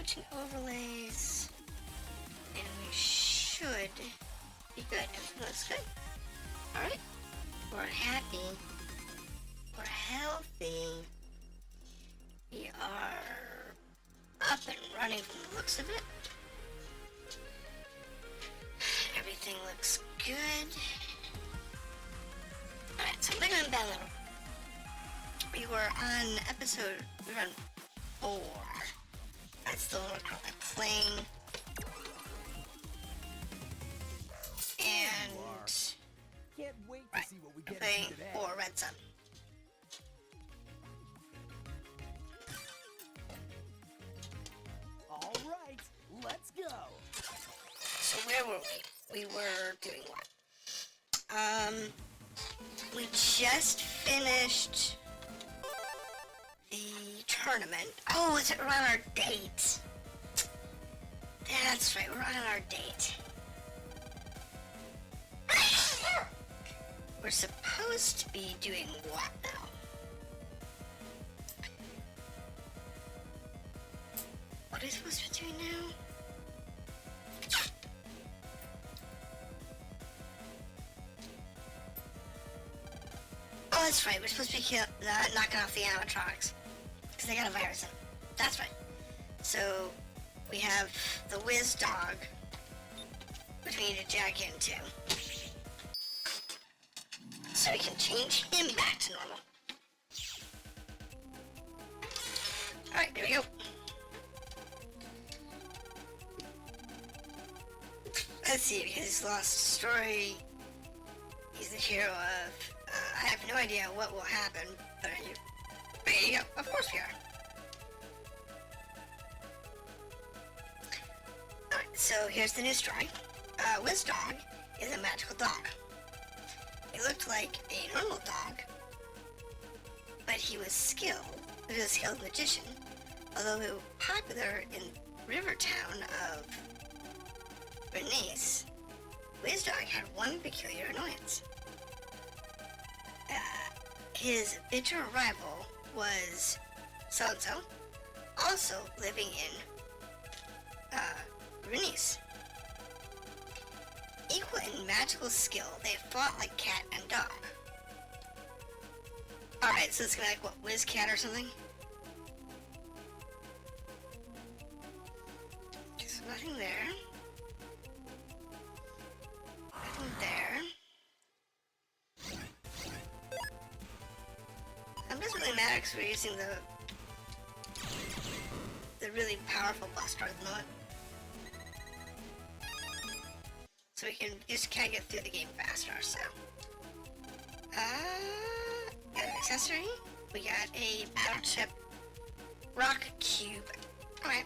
switching overlays, and we should be good. Everything looks good. Alright, we're happy, we're healthy, we are up and running from the looks of it. Everything looks good. Alright, so MegaMan. We were on we were on 4. That's the one we're currently playing. And can't wait to see what we get playing today. 4 Red Sun. All right, let's go. So where were we? We were doing what? We just finished the tournament. Oh, is it around our date? That's right, we're on our date. We're supposed to be doing what now? What are we supposed to be doing now? Oh, that's right. We're supposed to be knocking off the animatronics because they got a virus in them. That's right. So we have the Whiz Dog, which we need to jack into, so we can change him back to normal. All right, there we go. Let's see, because he's lost a story. He's the hero of. I have no idea what will happen, but there you go. Of course we are. Alright, so here's the new story. Whiz Dog is a magical dog. He looked like a normal dog, but he was skilled. He was a skilled magician, although he was popular in river town of Bernice. Whiz Dog had one peculiar annoyance. His bitter rival was so-and-so, also living in Bernice. Equal in magical skill, they fought like cat and dog. Alright, so it's gonna be like, what, Whiz Cat or something? There's nothing there. Nothing there. It doesn't really matter because we're using the really powerful buster at the moment. So we can just kind of get through the game faster, so. Got an accessory. We got a DarkChip rock cube. Alright.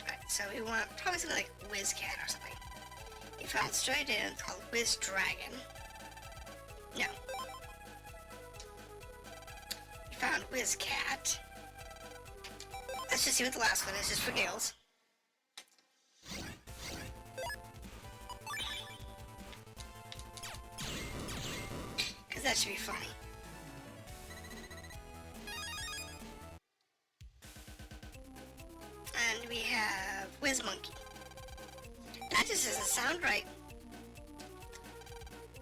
Alright, so we want probably something like Whiz Cat or something. We found straight in, it's called Whiz Dragon. No. We found Whiz Cat. Let's just see what the last one is, just for giggles. Because that should be funny. And we have Whiz Monkey. That just doesn't sound right.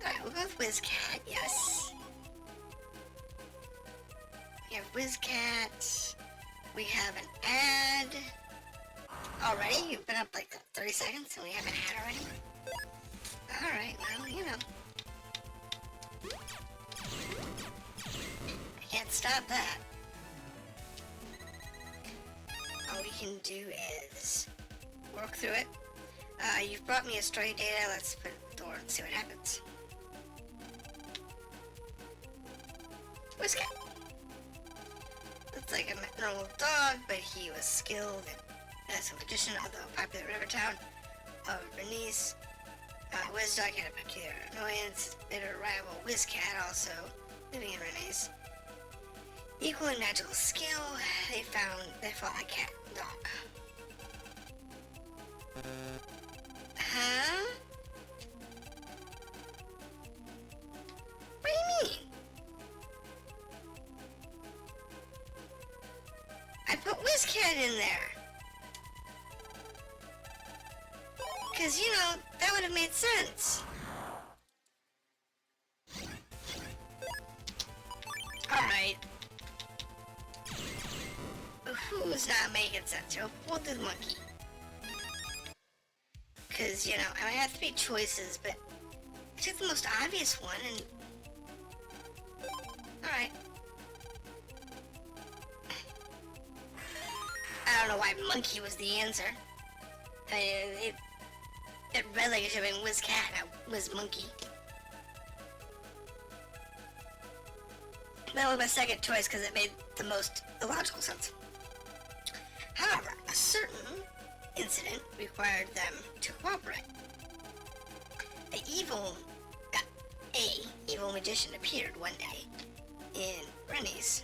Alright, we'll go with Whiz Cat, yes. We have Whiz Cat. We have an ad. Already? You've been up like 30 seconds and we have an ad already? Alright, well, you know. I can't stop that. All we can do is work through it. You've brought me a story data. Let's put it at the door and see what happens. Whiz Cat. Looks like a normal dog, but he was skilled as a magician, although popular river town of Bernice. Whiz Dog had a peculiar annoyance. Bitter rival Whiz Cat also living in Bernice. Equal in magical skill, they fought like cat and dog. Huh? What do you mean? I put Whiz Cat that in there. Because, you know, that would have made sense. Alright. Who's not making sense? We'll do the monkey. Because, you know, I might have 3 choices, but I took the most obvious one and... Alright. I don't know why monkey was the answer. I mean, it read like it should have been whiz cat, not whiz monkey. That was my second choice because it made the most illogical sense. However, a certain incident required them to cooperate. A evil magician appeared one day in Rennie's.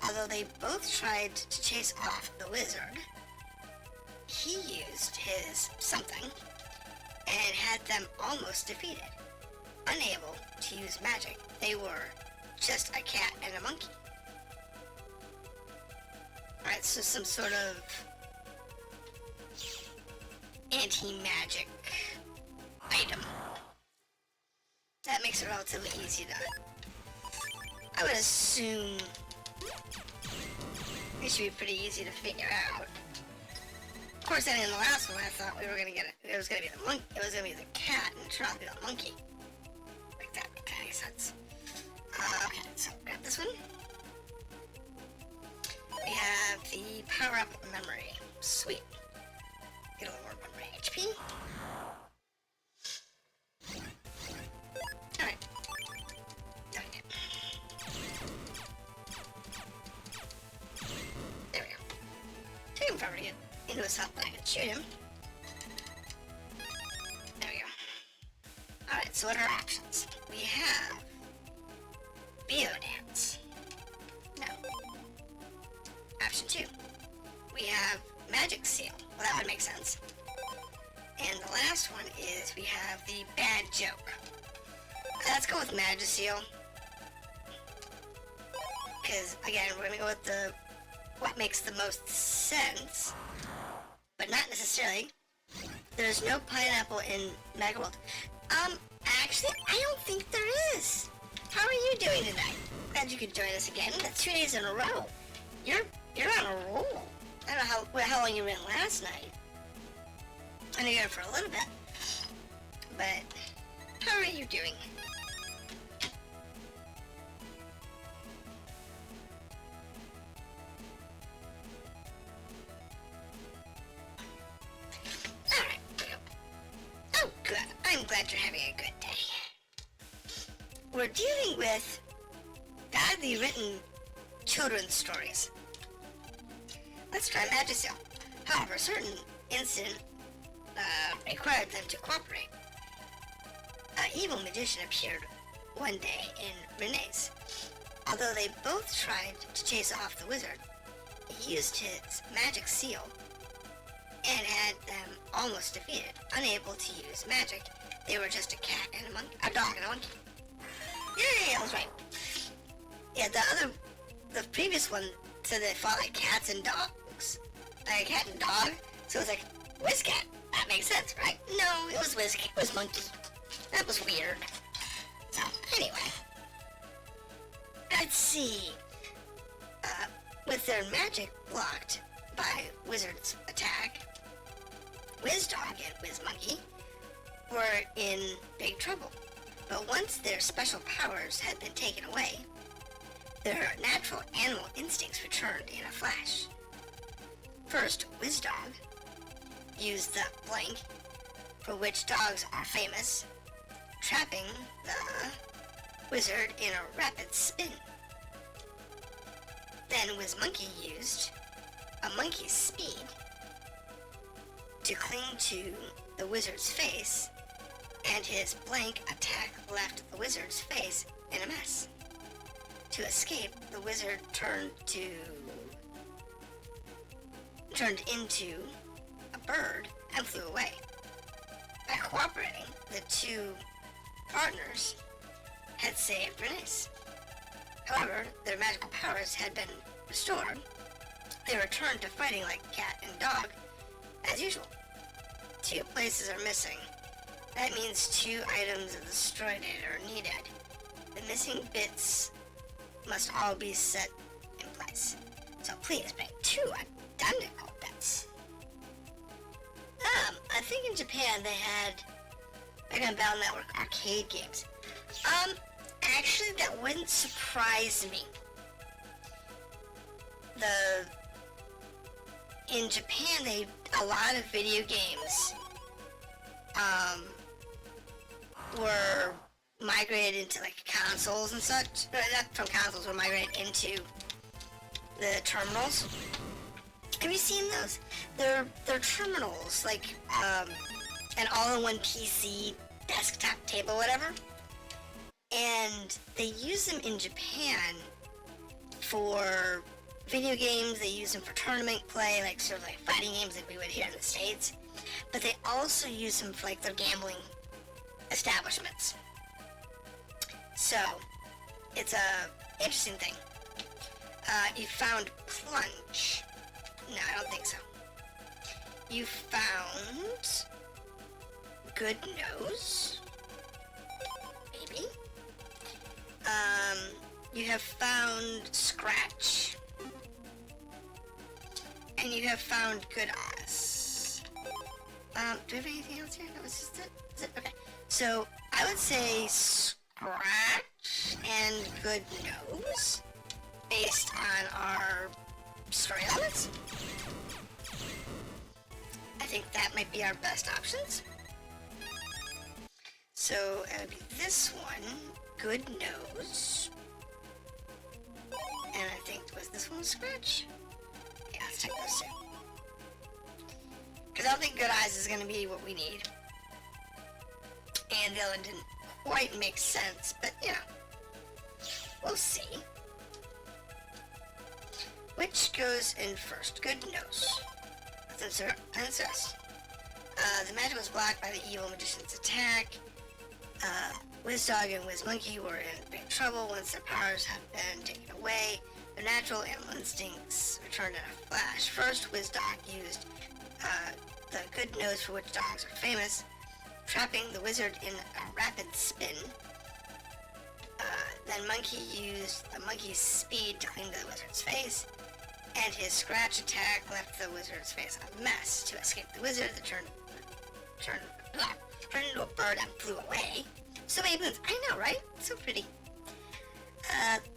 Although they both tried to chase off the wizard, he used his something and had them almost defeated. Unable to use magic, they were just a cat and a monkey. Alright, so some sort of anti-magic item. That makes it relatively easy to... I would assume it should be pretty easy to figure out. Of course, then in the last one, I thought we were gonna get it was gonna be the monkey. It was gonna be the cat, and it turned out to be the monkey. Like that kind of sense. Okay, so grab this one. We have the power-up memory. Sweet. Get a little more memory HP. Alright. Done it. There we go. Take him forever to get into his hut, but I can shoot him. There we go. Alright, so what are our options? We have Biodance. No. Option 2. We have Magic Seal. Well, that would make sense. And the last one is we have the Bad Joke. Let's go with Magic Seal. Because, again, we're going to go with the what makes the most sense. But not necessarily. There's no pineapple in Mega World. Actually, I don't think there is. How are you doing tonight? Glad you could join us again. That's 2 days in a row. You're on a roll. I don't know how long you were in last night. I know you were in for a little bit. But how are you doing? Alright. Oh, good. I'm glad you're having a good day. We're dealing with badly written children's stories. Let's try Magic Seal. However, a certain incident required them to cooperate. An evil magician appeared one day in Renee's. Although they both tried to chase off the wizard, he used his magic seal and had them almost defeated. Unable to use magic, they were just a cat and a monkey, a dog and a monkey. Yay, I was right. Yeah, the previous one said they fought like cats and dogs. Like a cat and dog. So it was like, whiz cat. That makes sense, right? No, it was whiz cat. It was monkey. That was weird. So, anyway. Let's see. With their magic blocked by Wizard's attack, Whiz Dog and Whiz Monkey were in big trouble. But once their special powers had been taken away, their natural animal instincts returned in a flash. First, Whiz Dog used the blank, for which dogs are famous, trapping the wizard in a rapid spin. Then Whiz Monkey used a monkey's speed to cling to the wizard's face, and his blank attack left the wizard's face in a mess. To escape, the wizard turned into a bird and flew away. By cooperating, the two partners had saved Renee's. However, their magical powers had been restored. they return to fighting like cat and dog, as usual. 2 places are missing. That means 2 items of the destroy data are needed. The missing bits must all be set in place. So please bring 2 identical bits. I think in Japan they had MegaMan Battle Network arcade games. Actually that wouldn't surprise me. In Japan, a lot of video games were migrated into like consoles and such. Not from consoles, were migrated into the terminals. Have you seen those? They're terminals, like an all-in-one PC, desktop table, whatever. And they use them in Japan for video games. They use them for tournament play, like sort of like fighting games like we would here in the States. But they also use them for like their gambling establishments. So it's a interesting thing. You found plunge. No, I don't think so. You found good nose. Maybe. You have found scratch. And you have found good eyes. Do we have anything else here? No, is this it? Is it? Okay. So, I would say scratch and good nose, based on our story elements. I think that might be our best options. So, it would be this one, good nose. And I think, was this one scratch? Yeah, let's check those two. Because I don't think good eyes is going to be what we need. And the other one didn't quite make sense, but you know, we'll see. Which goes in first? Good nose. Let's insert. The magic was blocked by the evil magician's attack. WizDog and WizMonkey were in big trouble once their powers had been taken away. Their natural animal instincts returned in a flash. First, WizDog used the good nose for which dogs are famous, trapping the wizard in a rapid spin. Then Monkey used the monkey's speed to clean the wizard's face, and his scratch attack left the wizard's face a mess. To escape the wizard, the turned into a bird and flew away. So many moons. I know, right? So pretty.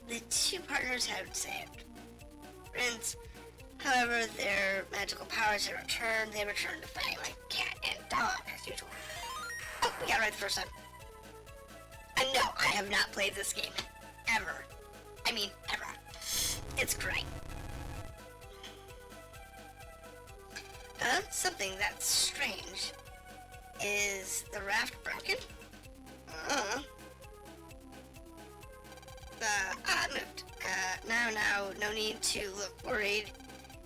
The 2 partners had saved Prince. However, their magical powers had returned. They returned to fighting like cat and dog, as usual. Oh, we got it right the first time. And no, I have not played this game. Ever. I mean, ever. It's great. Something that's strange. Is the raft broken? It moved. Now, no need to look worried.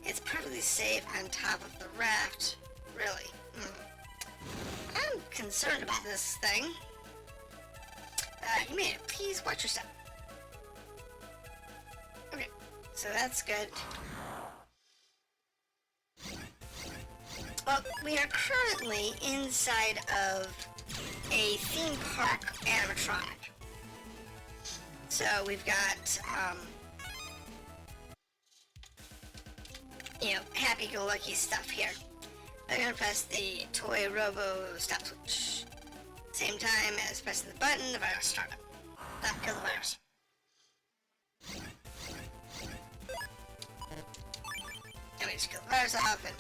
It's perfectly safe on top of the raft. Really. I'm concerned about this thing. You made it. Please watch your step. Okay, so that's good. Well, we are currently inside of a theme park animatronic. So we've got, happy-go-lucky stuff here. I'm gonna press the toy robo stop switch. Same time as pressing the button, the virus startup. Not kill the virus. And we just kill the virus off and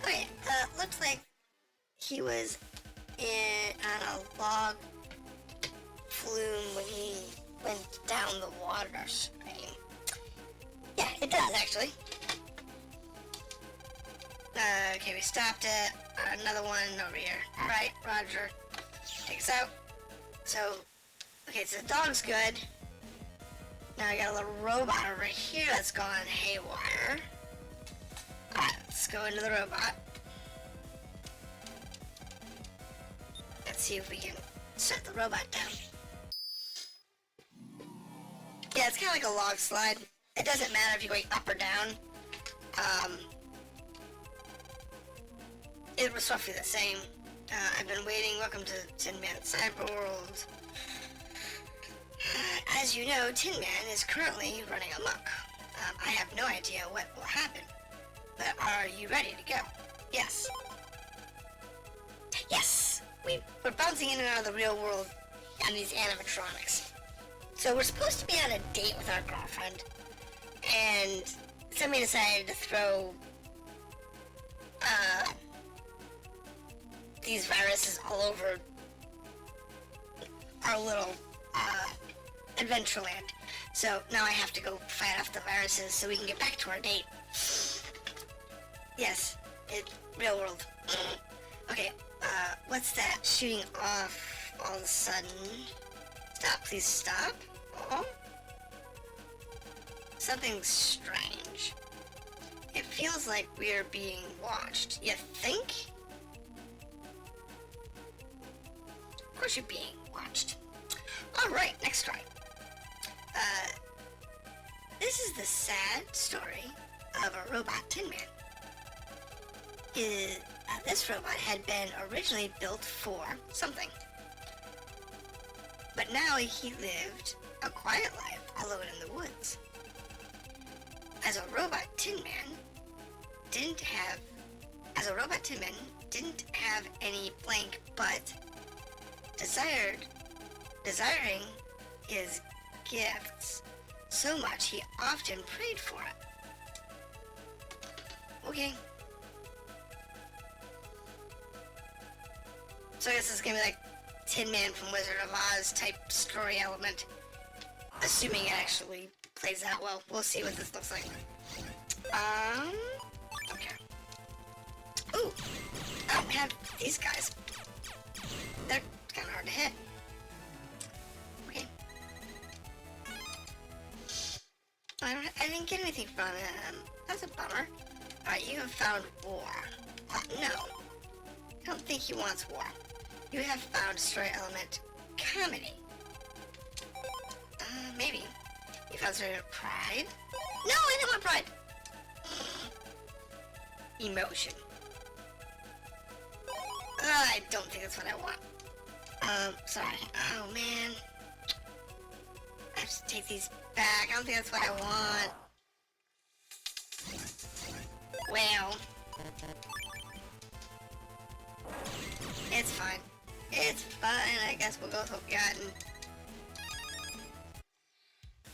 Okay, looks like he was on a log flume when he went down the water stream. Yeah, it does actually. Okay, we stopped it. Another one over here. Alright, Roger. Take us out. So, okay, so the dog's good. Now we got a little robot over here that's gone haywire. Alright, let's go into the robot. Let's see if we can set the robot down. Yeah, it's kind of like a log slide. It doesn't matter if you're going up or down. It was roughly the same. I've been waiting. Welcome to Tin Man Cyberworld. As you know, Tin Man is currently running amok. I have no idea what will happen. But are you ready to go? Yes. Yes! We're bouncing in and out of the real world on these animatronics. So we're supposed to be on a date with our girlfriend. And somebody decided to throw these viruses all over our little Adventureland. So now I have to go fight off the viruses so we can get back to our date. Yes, real world. Okay, what's that shooting off all of a sudden? Stop, please stop. Oh. Something strange. It feels like we're being watched. You think? Of course you're being watched. Alright, next try. This is the sad story of a robot Tin Man. This robot had been originally built for something. But now he lived a quiet life alone in the woods. As a robot Tin Man didn't have any blank but desiring his gifts so much he often prayed for it. Okay. So I guess this is gonna be like Tin Man from Wizard of Oz type story element. Assuming it actually plays out well. We'll see what this looks like. Okay. Ooh! I don't have these guys. They're kinda hard to hit. Okay. I didn't get anything from him. That's a bummer. Alright, you have found war. No. I don't think he wants war. You have found story element comedy. Maybe. You found story element pride? No, I don't want pride! Emotion. I don't think that's what I want. Sorry. Oh, man. I have to take these back. I don't think that's what I want. Well. It's fine. It's fine. I guess we'll go with what we got.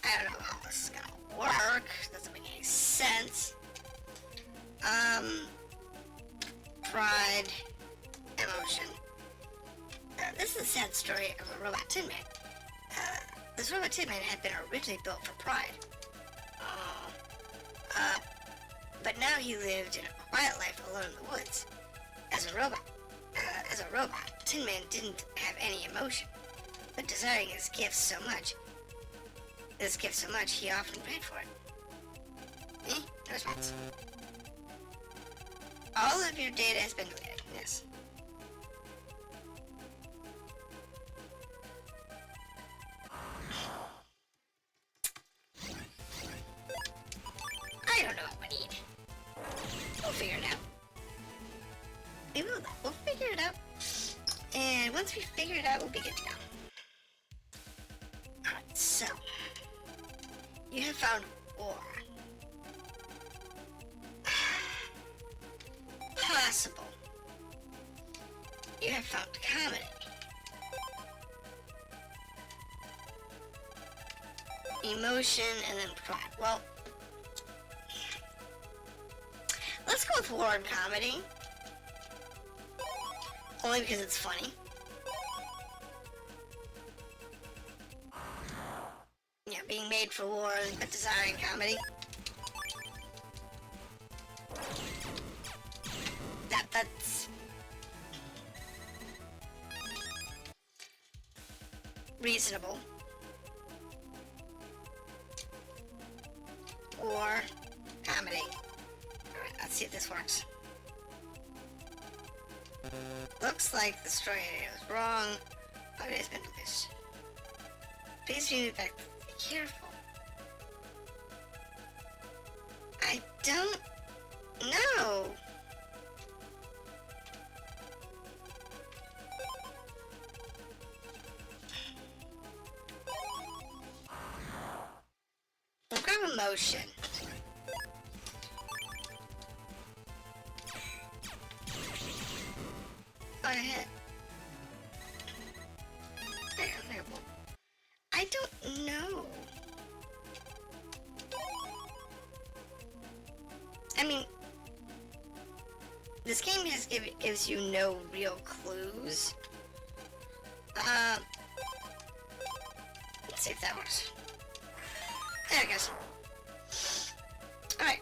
I don't know how this is gonna work. Doesn't make any sense. Pride. Emotion. This is a sad story of a robot Tin Man. This robot Tin Man had been originally built for pride. But now he lived in a quiet life alone in the woods. As a robot, Tin Man didn't have any emotion, but desiring his gift so much, he often prayed for it. No response. All of your data has been deleted. Yes. I don't know what we need. We'll figure it out. We will. We'll figure it out. And once we figure it out, we'll be good to go. Alright, so. You have found war. Possible. You have found comedy. Emotion and then pride. Well, let's go with war and comedy. Only because it's funny. Yeah, being made for war but desiring comedy. That's reasonable. Or comedy. Alright, let's see if this works. Looks like the story was wrong, but it has been released. Please be back. Be careful. don't know. We'll grab emotion. Go ahead. There. I don't know. I mean, this game gives you no real clues. Let's see if that works. There it goes. Alright.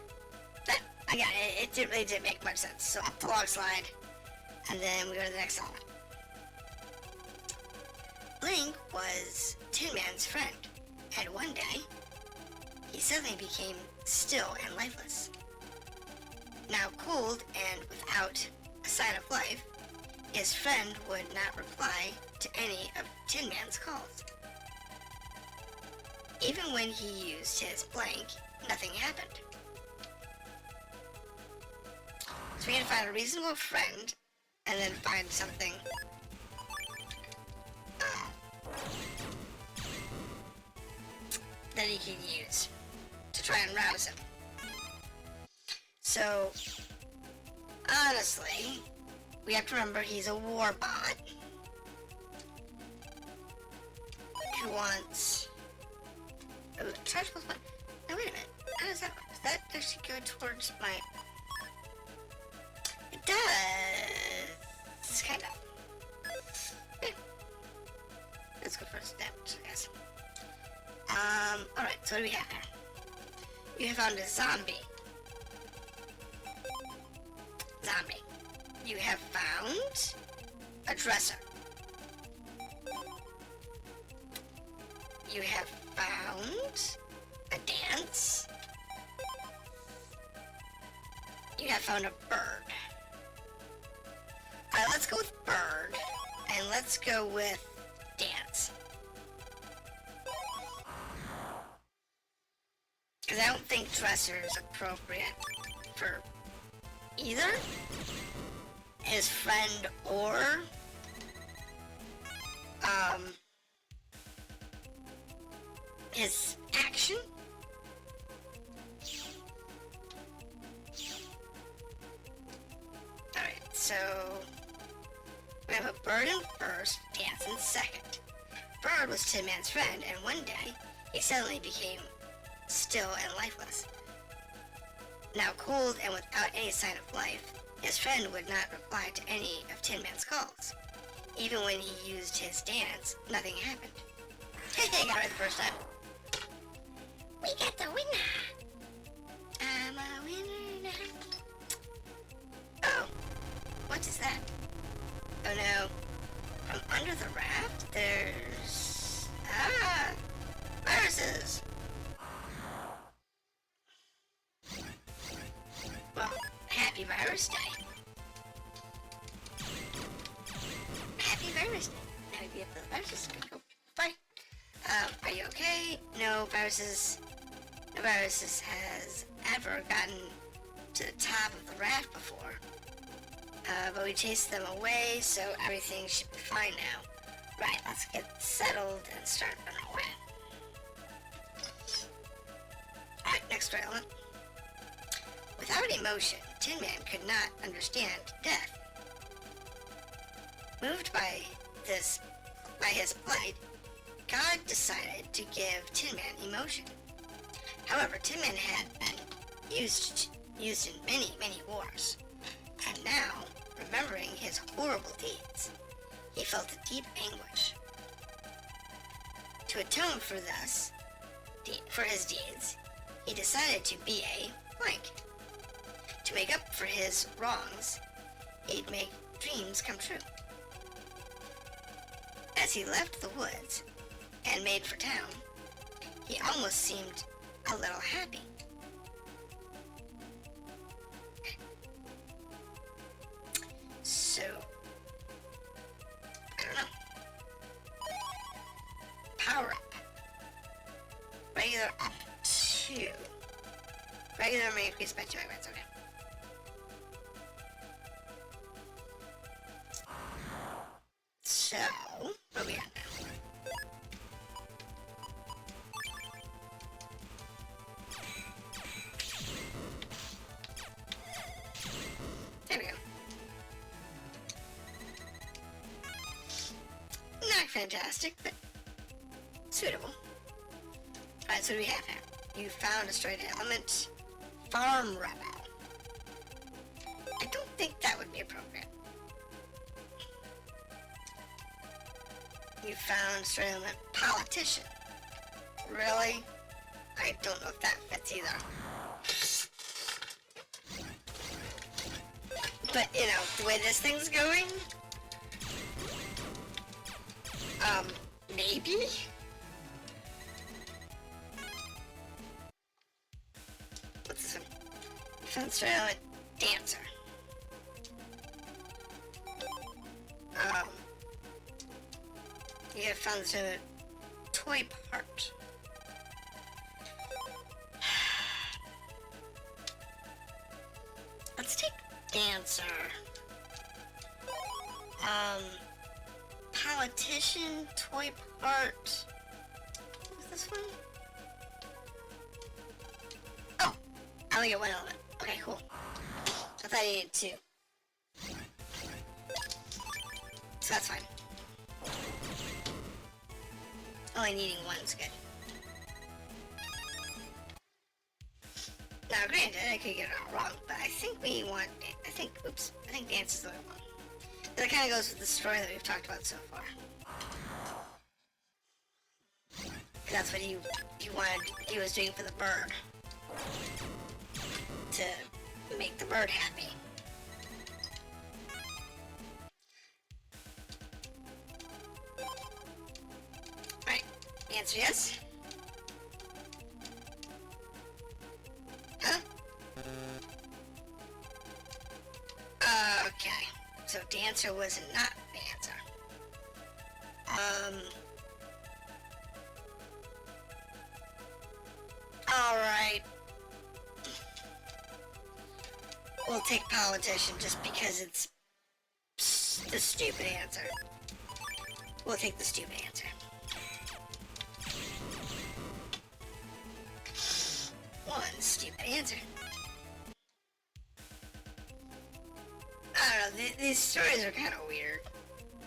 I got it. It really didn't make much sense. So up the log slide, and then we go to the next one. Blink was Tin Man's friend, and one day, he suddenly became still and lifeless. Now cold and without a sign of life, his friend would not reply to any of Tin Man's calls. Even when he used his blank, nothing happened. So we had to find a reasonable friend, and then find something that he can use to try and rouse him. So, honestly, we have to remember he's a war bot who wants... Oh, charge plus one. No, wait a minute. How does that work? Does that actually go towards my... It does! Kind of. Okay. Let's go for his damage, I guess. Alright, so what do we have there? You have found a zombie. You have found a dresser. You have found a dance. You have found a bird. Alright, let's go with bird. And let's go with dance. Because I don't think dresser is appropriate for either his friend or his action. Alright, so we have a bird in first, dance in second. Bird was Tin Man's friend, and one day he suddenly became still and lifeless. Now cold and without any sign of life, his friend would not reply to any of Tin Man's calls. Even when he used his dance, nothing happened. Hey, got it the first time. We got the winner! I'm a winner now. Oh, what is that? Oh no. From under the raft, there's... viruses! Well, happy virus day. Happy virus day. Now we have the viruses. Go. Bye. Are you okay? No viruses has ever gotten to the top of the raft before. But we chased them away, so everything should be fine now. Right, let's get settled and start on our way. Alright, next element. Without emotion, Tin Man could not understand death. Moved by his plight, God decided to give Tin Man emotion. However, Tin Man had been used in many, many wars, and now, remembering his horrible deeds, he felt a deep anguish. To atone for his deeds, he decided to be a blank. To make up for his wrongs, he'd make dreams come true. As he left the woods and made for town, he almost seemed a little happy. So, I don't know. Power up. Regular up 2. Regular made increase by 2 megabytes, okay. So, where are we at now? There we go. Not fantastic, but suitable. Alright, so what do we have here? You found a asteroid element. Farm rebel. I don't think that would be appropriate. You found asteroid element politician. Really? I don't know if that fits either. But, you know, the way this thing's going, maybe? What's this one? Found asteroid element dancer. You have found this in a toy part. Let's take dancer. Politician, toy part. What was this one? Oh, I only get one element. Okay, cool. I thought I needed 2. So that's fine. Only needing 1 is good. Now, granted, I could get it all wrong, but I think we want, I think dance is the right one. That kind of goes with the story that we've talked about so far. That's what he was doing for the bird. To make the bird happy. Alright, answer yes. Huh? Okay. So dancer was not the answer. Alright. We'll take politician just because it's the stupid answer. We'll take the stupid answer. One stupid answer. I don't know, these stories are kind of weird.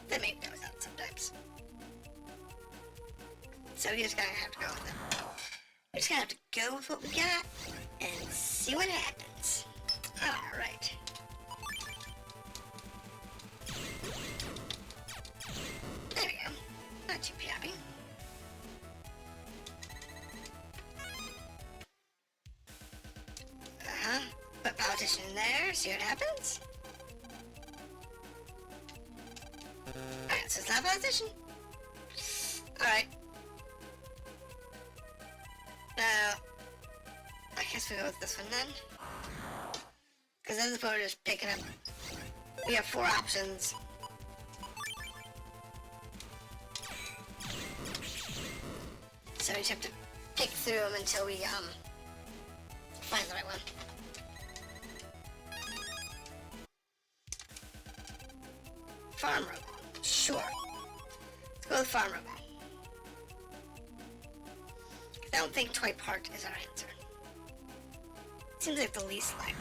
They make no sense sometimes. So we just gotta have to go with them. We're just gonna have to go with what we got and see what happens. Alright. There we go. Not too happy. Put politician in there, see what happens. Alright, so it's not politician. Alright. Now, I guess we go with this one then. Because then the phone is picking up. We have 4 options. So we just have to pick through them until we find the right one. Farm robot. Sure. Let's go with farm robot. I don't think toy part is our answer. Seems like the least likely.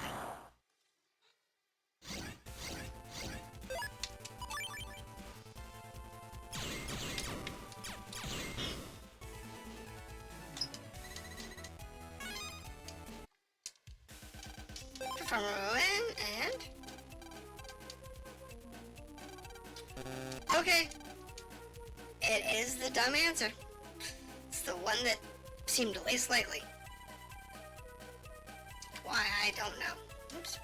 Farm robot and okay. It is the dumb answer. It's the one that seemed least likely. Why, I don't know. Oops.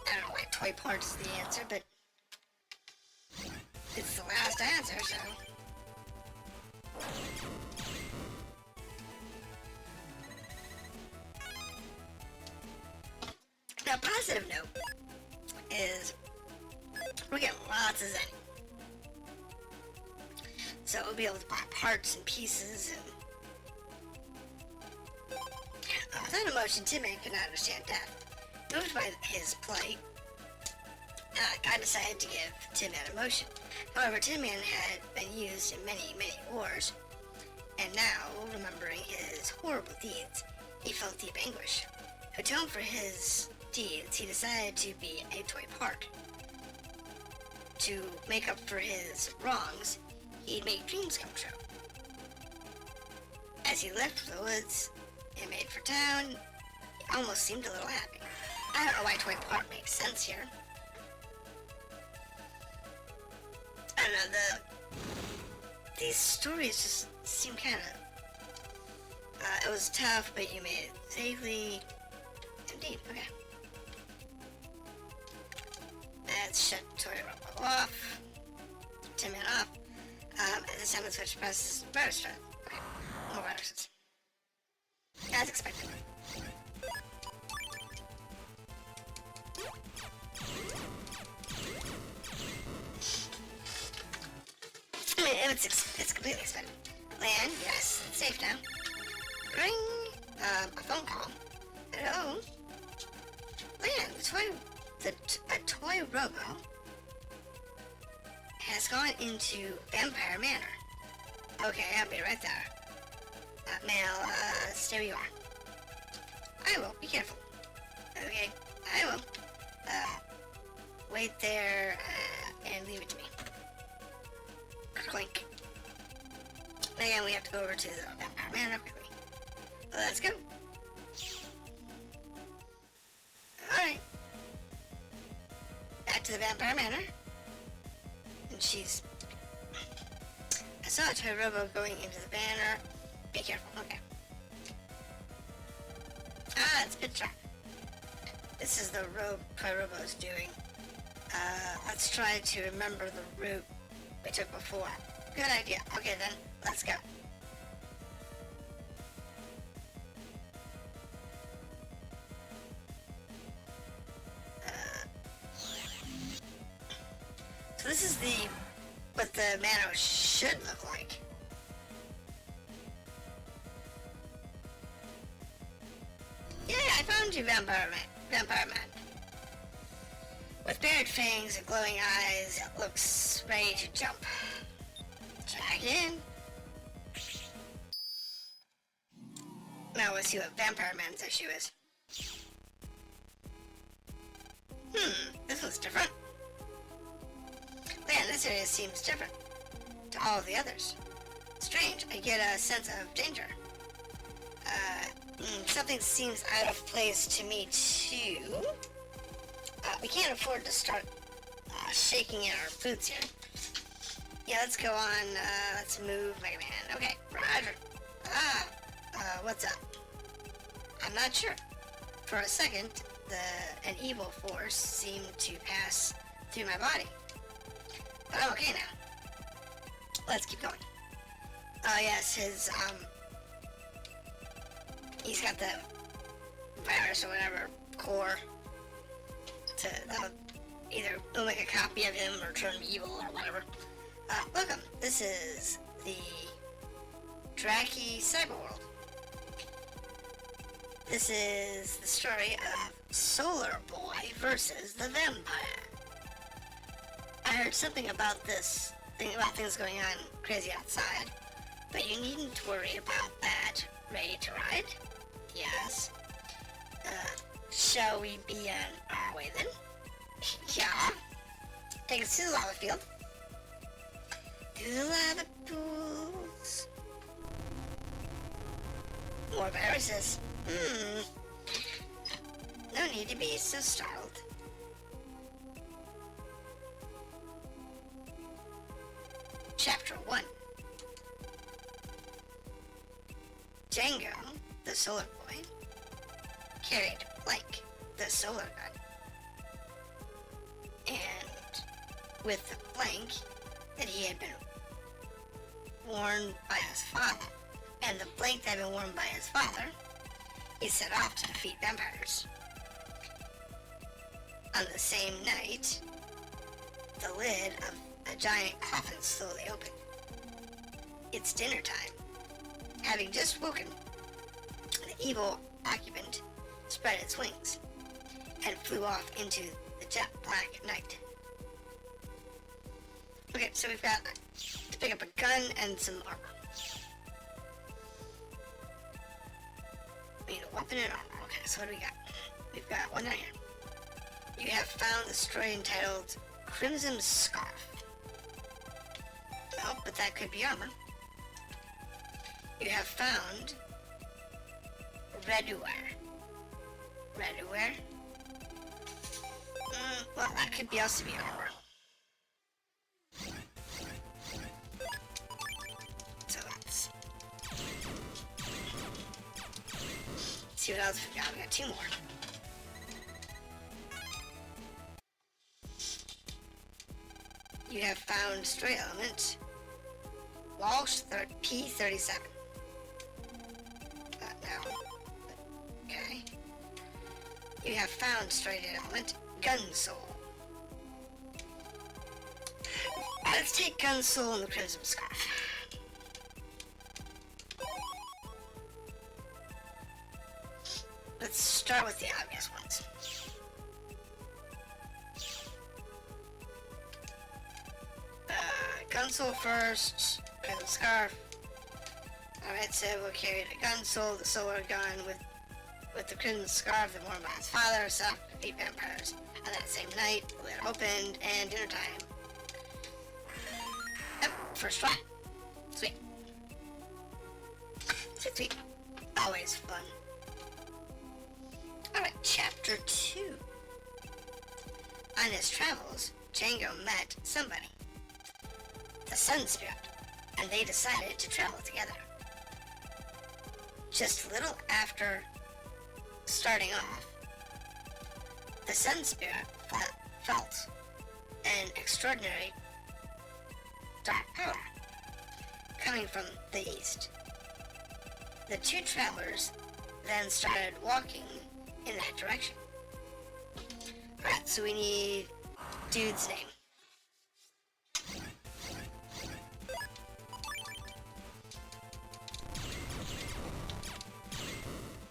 I don't know why toy part is the answer, but it's the last answer, so. Now, positive note is we get lots of Zen. So we'll be able to buy parts and pieces and Without emotion, Tin Man could not understand death. Moved by his plight, God decided to give Tin Man emotion. However, Tin Man had been used in many, many wars, and now, remembering his horrible deeds, he felt deep anguish. To atone for his deeds, he decided to be a toy park. To make up for his wrongs, he'd make dreams come true. As he left the woods and made for town, he almost seemed a little happy. I don't know why toy park makes sense here. I don't know, these stories just seem kind of, it was tough, but you made it safely. Indeed, okay. Let's shut Toy Robo off. Tin Man off. At this time, the switch presses virus. Okay, more viruses. As expected. I mean, it's completely expected. Lan, yes, it's safe now. Ring, a phone call. Hello? Lan, a toy robo has gone into Vampire Manor. Okay, I'll be right there. Mail, stay where you are. I will, be careful. Okay, I will. Wait there, and leave it to me. Clink. Again, we have to go over to the Vampire Manor quickly. Let's go. Alright. Back to the Vampire Manor. And she's... I saw a toy robo going into the banner. Be careful, okay. It's Pit Trap. This is the toy robo's doing. Let's try to remember the route we took before. Good idea. Okay then, let's go. So this is what the Manor should look like. Yeah, I found you, Vampire Man. With bared fangs and glowing eyes, it looks ready to jump. Drag in. Now let's see what Vampire Man's issue is. This one's different. Man, this area seems different to all of the others. Strange, I get a sense of danger. Something seems out of place to me too. We can't afford to start shaking in our boots here. Yeah, let's go on, let's move MegaMan. Okay, roger. What's up? I'm not sure. For a second, an evil force seemed to pass through my body. But I'm okay now. Let's keep going. Oh yes, he's got the virus or whatever core that'll either make a copy of him or turn him evil or whatever. Welcome. This is the Draki Cyberworld. This is the story of Solar Boy versus the Vampire. I heard something about things going on crazy outside, but you needn't worry about that. Ready to ride? Yes. Shall we be on our way then? Yeah. Take us to the lava field. To the lava pools. More viruses. No need to be so startled. Chapter 1. Django, the solar boy, carried Blank, the solar gun. And with the blank that he had been worn by his father, and the blank that had been worn by his father, he set off to defeat vampires. On the same night, the lid of a giant coffin slowly opened. It's dinner time. Having just woken, the evil occupant spread its wings and flew off into the jet black night. Okay, so we've got to pick up a gun and some armor. We need a weapon and armor. Okay, so what do we got? We've got one down here. You have found the story entitled Crimson Scarf. Oh, but that could be armor. You have found Redware. Redware? Well, that could be also be armor. So let's see what else we got. We got two more. You have found story element Walsh P37. No. Okay. You have found story element Gun Soul. Let's take Gun Soul and the Crimson Scarf. Let's start with the obvious ones. Gun Soul first, Crimson Scarf. Alright, so we'll carry the Gun Soul, the solar gun, with the Crimson Scarf, the Mormon's father, set off to defeat vampires. On that same night, the lid opened, and dinner time. Yep, first try. Sweet. Sweet, sweet. Always fun. Alright, chapter 2. On his travels, Django met somebody, the Sun Spirit, and they decided to travel together. Just a little after starting off, the Sun Spirit felt an extraordinary dark power coming from the east. The two travelers then started walking in that direction. Alright, so we need dude's name.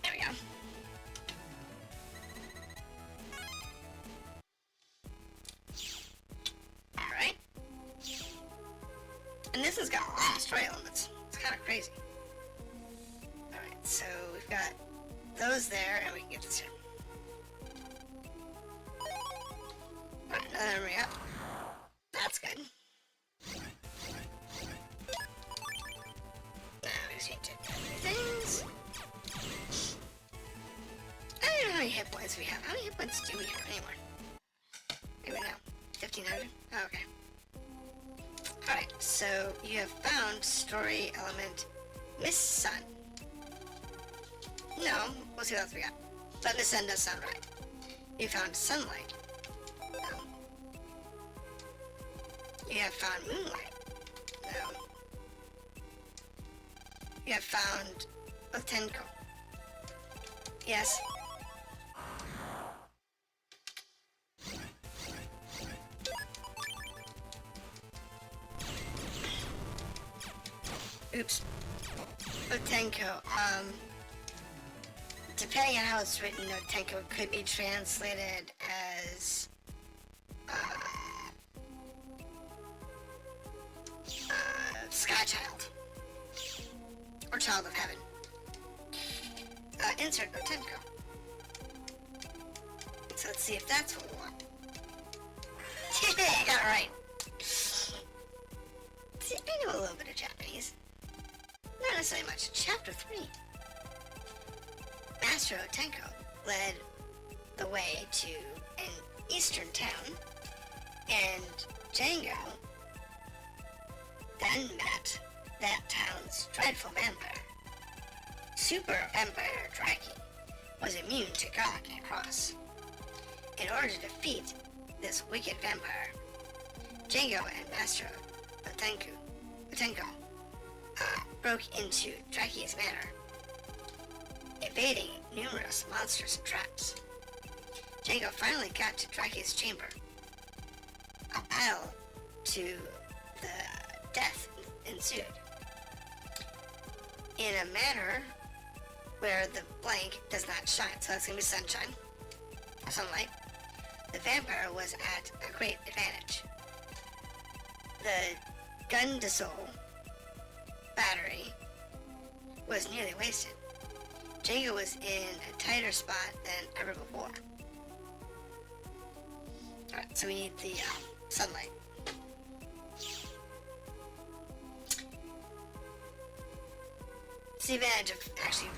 There we go. Alright. And this has got a lot of story elements. It's kind of crazy. Alright, so we've got those there, and we can get this here. Alright, another memory up. That's good. Now we just need to do things. I don't know how many hit points we have. How many hit points do we have anymore? Maybe now. 1,500? Oh, okay. Alright, so you have found story element Miss Sun. No, we'll see what else we got. But Miss Sun does sound right. You found sunlight. No. You have found moonlight. No. You have found Otenko. Yes. Oops. Otenko. Depending on how it's written, Otenko could be translated as Sky Child or Child of Heaven. Insert Otenko. So let's see if that's what we want. I got it right. See, I know a little bit of Japanese. Not necessarily much. Chapter 3. Master Otenko led the way to an eastern town, and Django then met that town's dreadful vampire. Super Vampire Draki was immune to garlic and cross. In order to defeat this wicked vampire, Django and Master Otenko broke into Draki's manor, evading numerous monsters and traps. Django finally got to Draki's chamber. A battle to the death ensued. In a manner where the blank does not shine, so that's going to be sunshine, sunlight. The vampire was at a great advantage. The gun to soul battery was nearly wasted. Django was in a tighter spot than ever before. Alright, so we need the sunlight. It's the advantage of actually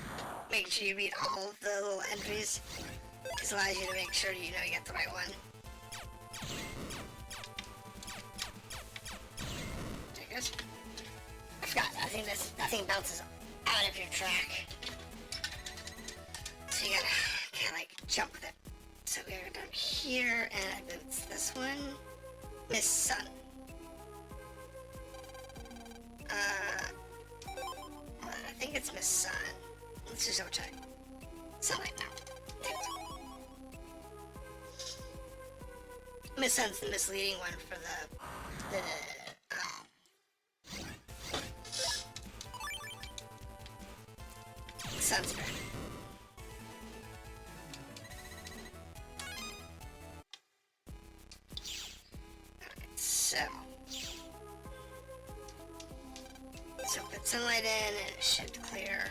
making sure you read all of the little entries. This allows you to make sure you know you got the right one. There it goes. I forgot, I think that thing bounces out of your track. So you gotta kinda like jump with it. So we're down here, and I believe it's this one. Miss Sun. I think it's Miss Sun. Let's just double check. Sunlight now. Miss Sun's the misleading one for the sunspot. So put sunlight in and it should clear.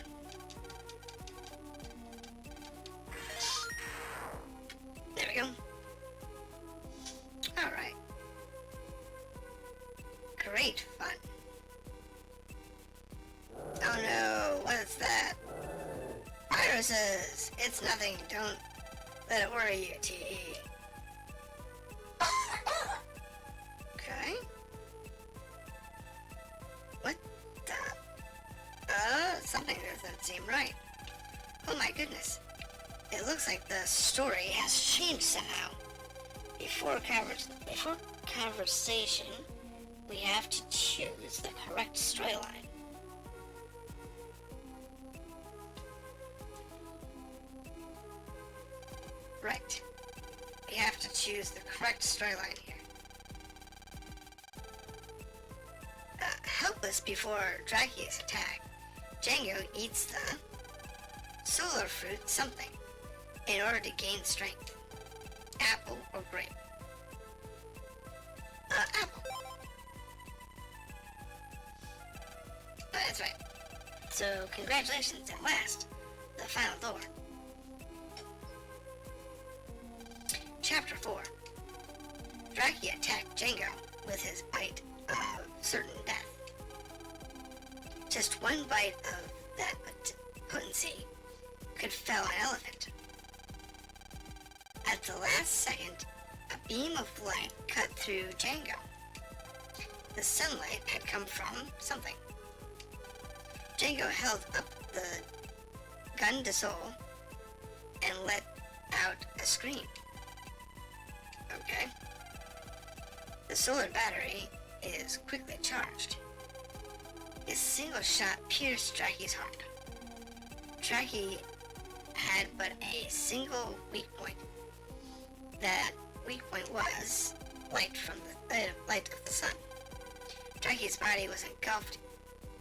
There we go. Alright. Great fun. Oh no, what is that? Viruses! It's nothing, don't let it worry you, T. Okay. What the? Something doesn't seem right. Oh my goodness. It looks like the story has changed somehow. Before conversation, we have to choose the correct storyline. Right. We have to choose the correct storyline here. Helpless before Draki's attack, Django eats the solar fruit something in order to gain strength. Apple or grape? Apple. That's right. So, congratulations at last. The final door. Chapter 4. Draki attacked Django with his bite of certain death. Just one bite of that potency could fell an elephant. At the last second, a beam of light cut through Django. The sunlight had come from something. Django held up the gun to soul and let out a scream. Okay. The solar battery is quickly charged. A single shot pierced Draki's heart. Draki had but a single weak point. That weak point was light from the light of the sun. Draki's body was engulfed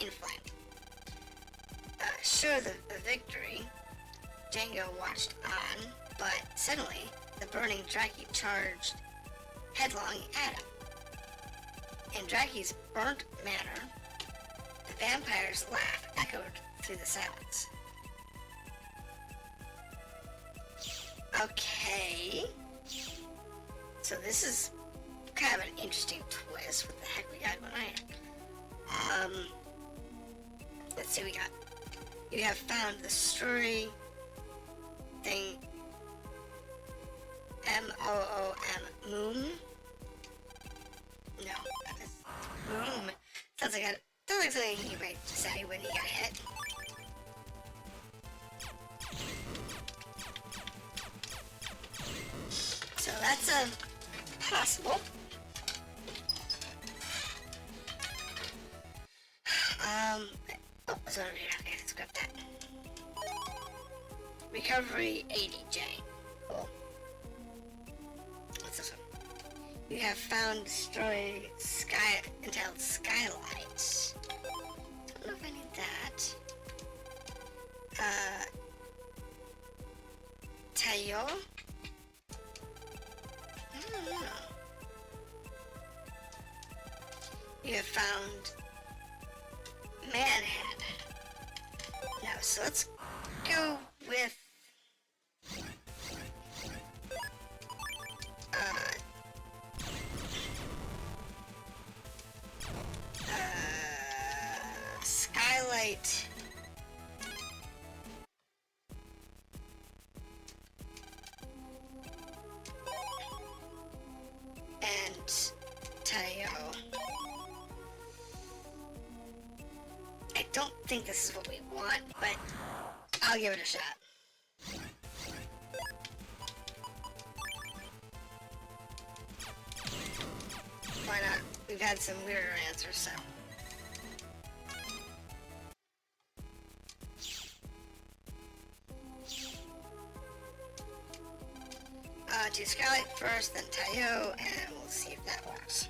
in flame. Sure of the victory, Django watched on, but suddenly the burning Draki charged headlong at him. In Draki's burnt manner, the vampire's laugh echoed through the silence. Okay. So this is kind of an interesting twist. What the heck we got going on here? Let's see what we got. You have found the story thing. M-O-O-M. Moon? No. Moon. Sounds like something he might say when he got hit. So that's possible. Oh, it's over here. Okay, let's grab that. Recovery 80J. Cool. What's this one? You have found destroyed entitled Skylight. Don't know if I need that. Tayo? I don't know. You have found Manhead. No, so let's go with Skylight. And Tayo. I don't think this is what we want, but I'll give it a shot. Why not? We've had some weirder answers, so. Do Skylight first, then Tayo, and we'll see if that works.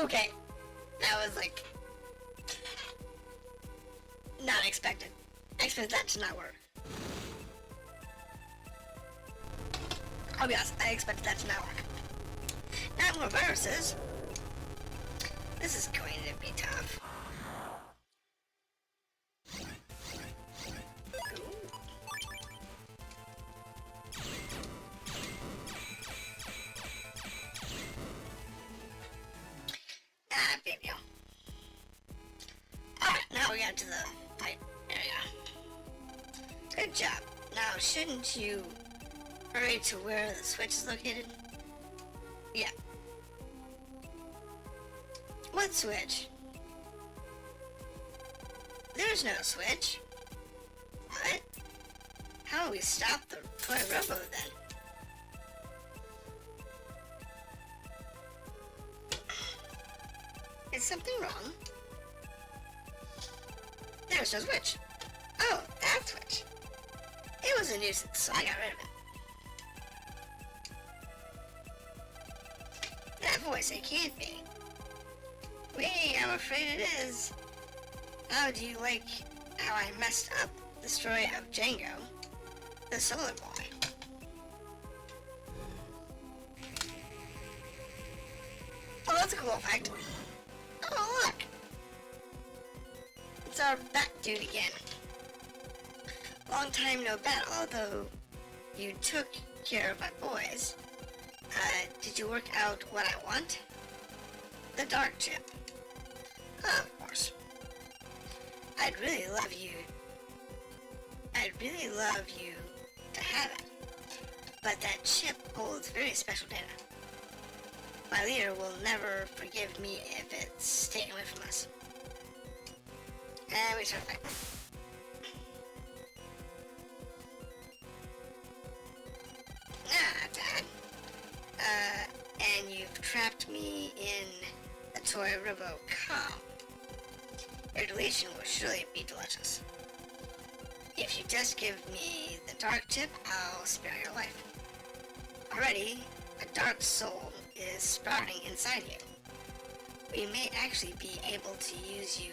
Okay, that was like not expected. I expected that to not work. I'll be honest, I expected that to not work. Not more viruses. This is going to be tough. Big deal. Alright, now we got to the pipe area. Good job. Now, shouldn't you hurry to where the switch is located? Yeah. What switch? There's no switch. What? How will we stop the toy robo then? Is something wrong? There's no switch. Oh, that switch. It was a nuisance, so I got rid of it. That voice, it can't be. Wait, I'm afraid it is. How do you like how I messed up the story of Django, the solar boy? Oh, that's a cool effect. Oh, look! It's our bat dude again. Long time no bat, although you took care of my boys. Did you work out what I want? The DarkChip. Of course. I'd really love you to have it. But that chip holds very special data. My leader will never forgive me if it's taken away from us. And we start fighting. Not bad. And you've trapped me in the toy robo com. Your deletion will surely be delicious. If you just give me the DarkChip, I'll spare your life. Already, a dark soul is sprouting inside you. We may actually be able to use you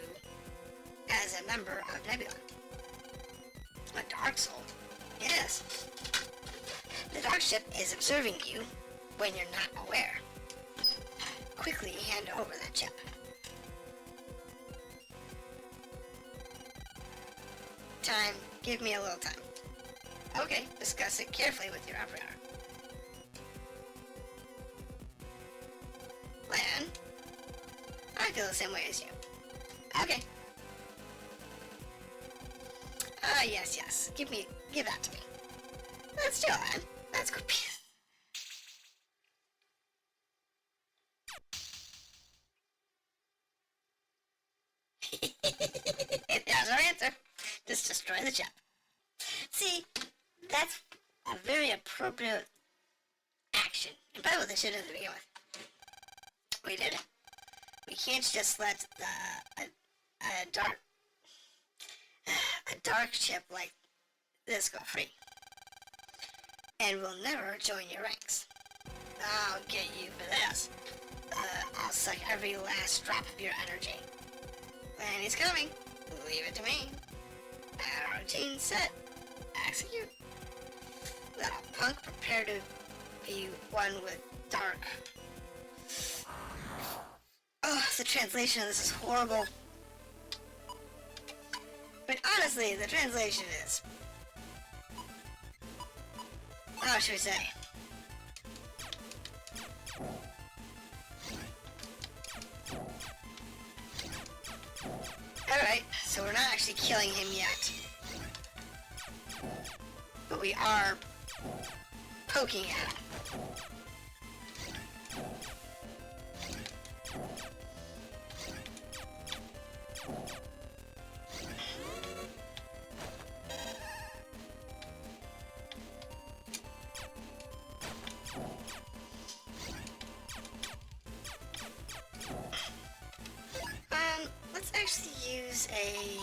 as a member of Nebula. A dark soul? Yes. The DarkChip is observing you when you're not aware. Quickly hand over that chip. Time. Give me a little time. Okay, discuss it carefully with your operator. Lan? I feel the same way as you. Okay. Yes. Give that to me. Let's do it, Lan. That's good. There's our answer. Just destroy the chip. See, that's a very appropriate action. And by the way, they should have to begin with. We did it. We can't just let a dark chip like this go free. And we'll never join your ranks. I'll get you for this. I'll suck every last drop of your energy. And he's coming. Leave it to me. Routine set. Execute. Little punk, prepare to be one with dark. Oh, the translation of this is horrible. But honestly, the translation is... how should we say? Alright, so we're not actually killing him yet. But we are poking at him. Let's actually use a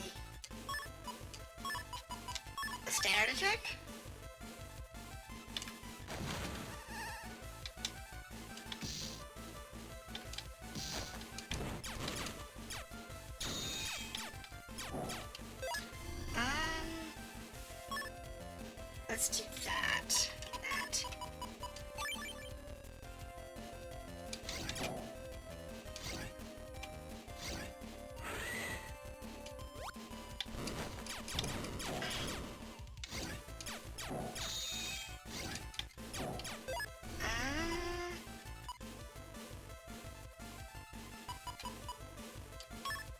standard attack. Let's do that.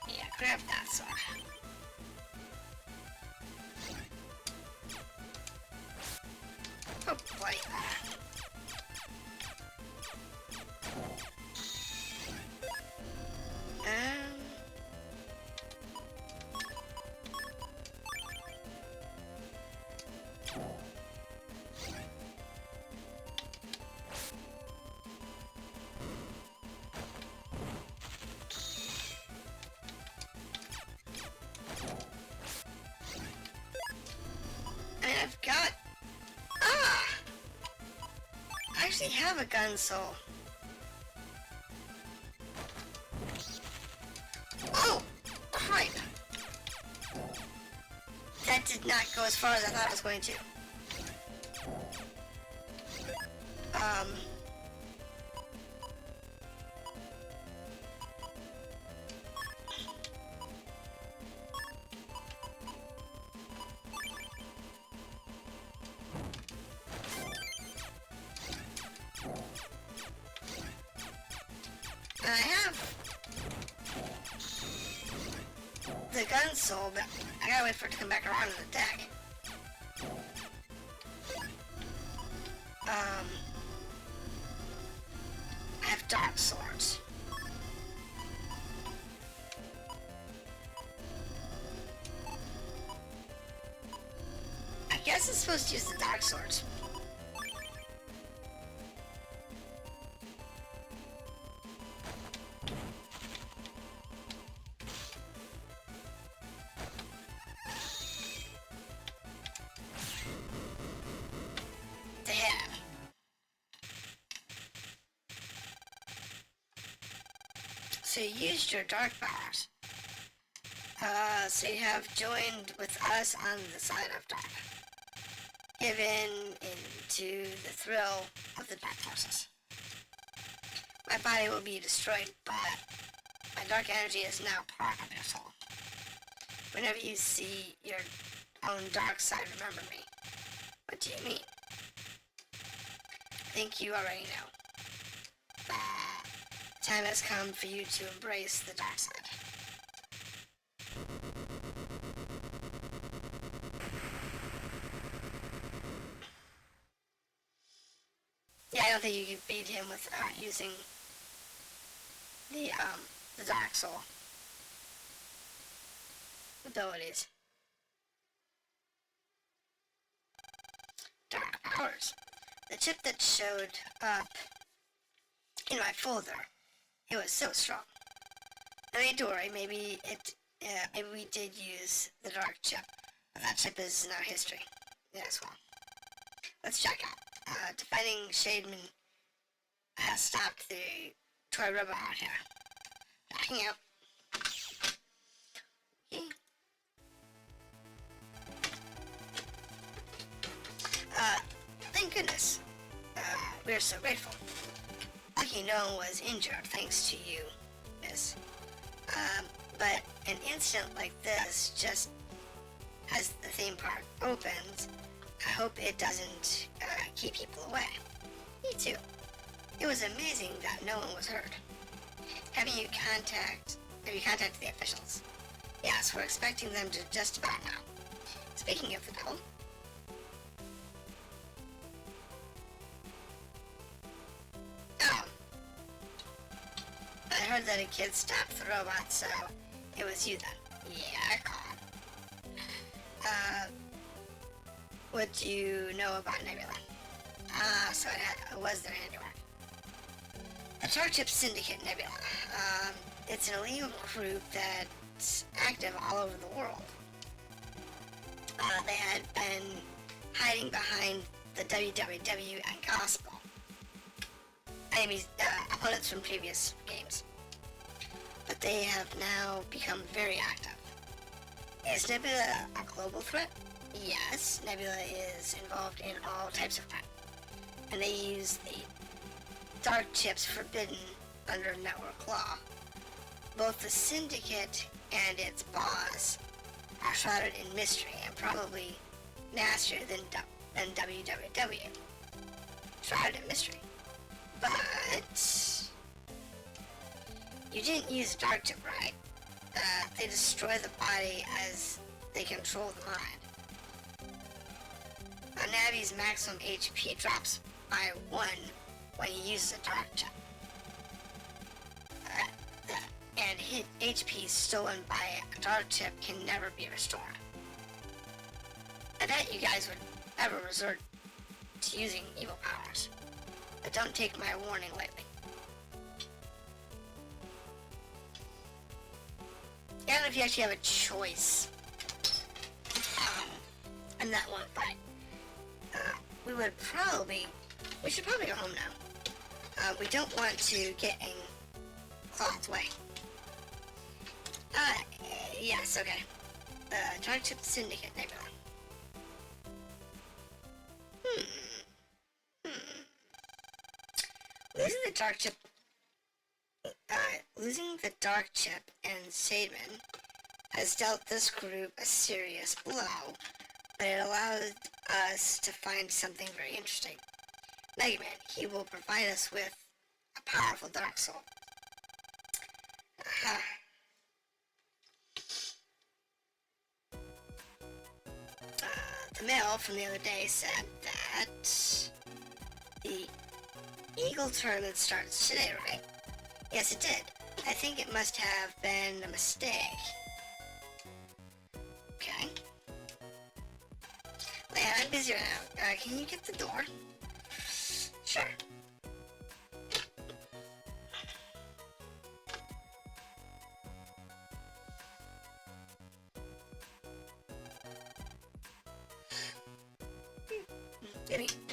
Yeah, grab that sword. Oh boy. I've got... I actually have a gun soul. Oh! Crap! That did not go as far as I thought it was going to. I have the gun soul, but I gotta wait for it to come back around to the deck. I have dark swords. I guess it's supposed to use the dark swords. So you used your dark powers. So you have joined with us on the side of dark. Given into the thrill of the dark forces. My body will be destroyed, but my dark energy is now part of your soul. Whenever you see your own dark side, remember me. What do you mean? I think you already know. Time has come for you to embrace the dark side. Yeah, I don't think you can beat him without using the Dark Soul abilities. Dark powers. The chip that showed up in my folder. It was so strong. No need to worry, maybe we did use the DarkChip, but that chip is now history. Yes, well. Let's check out. Defending ShadeMan has stopped the toy robot out here. Backing out. Okay. goodness. We're so grateful. Lucky no one was injured thanks to you, miss. But an incident like this, just as the theme park opens, I hope it doesn't keep people away. Me too. It was amazing that no one was hurt. Have you contacted the officials? Yes, we're expecting them to just about now. Speaking of the devil, I heard that a kid stopped the robot, so it was you then. Yeah, come on. What do you know about Nebula? So it was their handiwork. The DarkChip Syndicate Nebula. It's an illegal group that's active all over the world. They had been hiding behind the WWW and Gospel. Enemies, opponents from previous games. But they have now become very active. Is Nebula a global threat? Yes, Nebula is involved in all types of crime. And they use the DarkChips forbidden under network law. Both the Syndicate and its boss are shrouded in mystery and probably nastier than WWW. Shrouded in mystery. But you didn't use DarkChip, right? They destroy the body as they control the mind. A Navi's maximum HP drops by 1 when he uses a DarkChip. And hit HP stolen by a DarkChip can never be restored. I bet you guys would ever resort to using evil powers. But don't take my warning lightly. I don't know if you actually have a choice in that one, but we should probably go home now. We don't want to get in Claude's way. Yes, okay. DarkChip Syndicate Nebula. Losing the DarkChip and ShadeMan has dealt this group a serious blow, but it allowed us to find something very interesting. MegaMan, he will provide us with a powerful dark soul. The mail from the other day said that the Eagle tournament starts today, right? Yes, it did. I think it must have been a mistake. Okay. Lan, I'm busy right now. Can you get the door? Sure.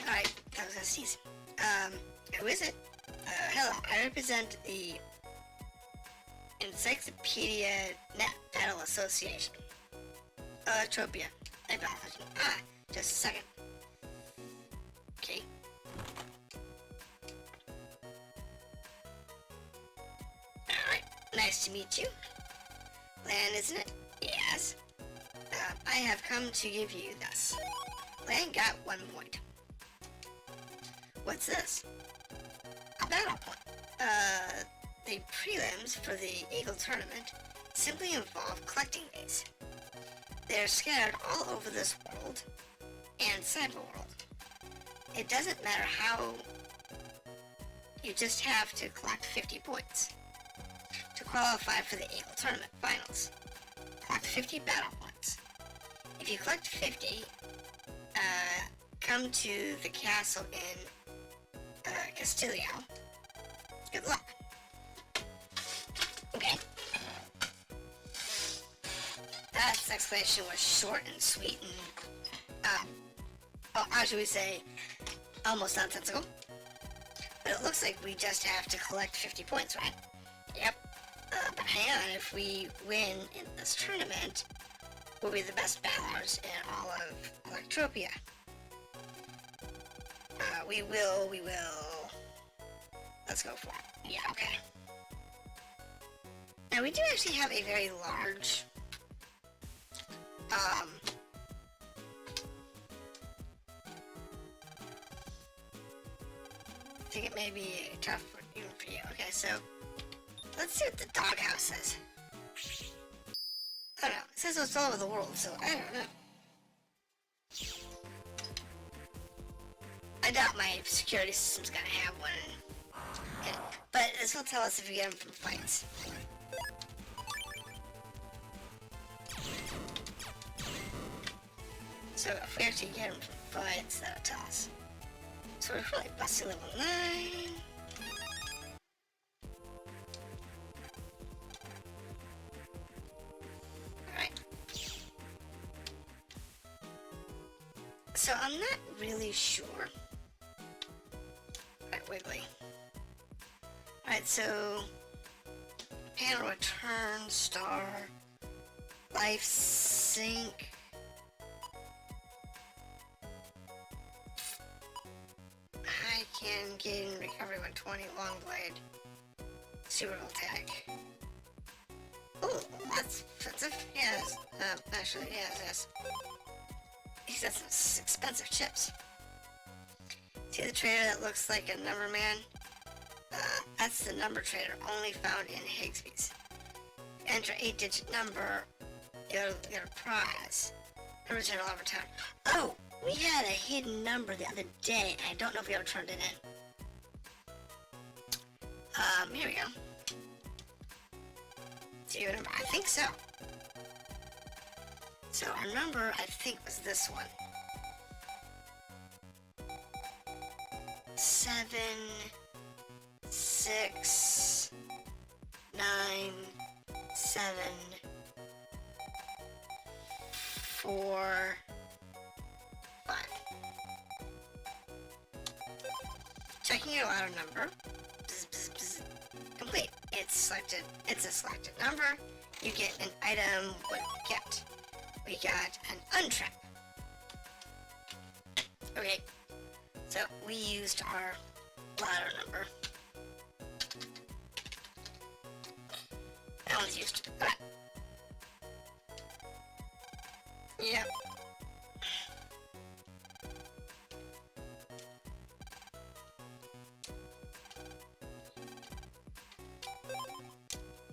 Alright, that was a season. Who is it? Hello, I represent the Encyclopedia Net Battle Association. Tropia. I apologize. Just a second. Okay. Alright, nice to meet you. Lan, isn't it? Yes. I have come to give you this. Lan got 1 point. What's this? A battle point. The prelims for the Eagle tournament simply involve collecting these. They're scattered all over this world and cyber world. It doesn't matter how, you just have to collect 50 points to qualify for the Eagle tournament finals. Collect 50 battle points. If you collect 50, come to the castle in Castillo. Good luck. Okay. That explanation was short and sweet and, how should we say, almost nonsensical. But it looks like we just have to collect 50 points, right? Yep. But hang on, if we win in this tournament, we'll be the best battlers in all of Electropia. We will. Let's go for it. Yeah, okay. Now, we do actually have a very large, I think it may be tough even for you. Okay, so, let's see what the doghouse says. I don't know. It says it's all over the world, so I don't know. I doubt my security system's gonna have one. Yeah, but this will tell us if we get them from fights. So if we actually get them from fights, that'll tell us. So we're probably busting level 9. Alright. So I'm not really sure. Alright, wiggly. Alright, so panel return, star, life sync. I can gain recovery 120, long blade, super tag. Oh, that's expensive. Yes, actually, yes. He's got some expensive chips. See the trader that looks like a number man? That's the number trader, only found in Higsby's. Enter 8-digit number, you'll get a prize. Number trader all over town. Oh, we had a hidden number the other day, and I don't know if we ever turned it in. Here we go. Do you remember? I think so. So our number, I think, was this one. 7, 6, 9, 7, 4, 5. Checking your ladder number. Bzz, bzz, bzz. Complete. It's a selected number. You get an item. What do we get? We got an untrap. Okay. So we used our ladder number. That one's used. Okay. Yep.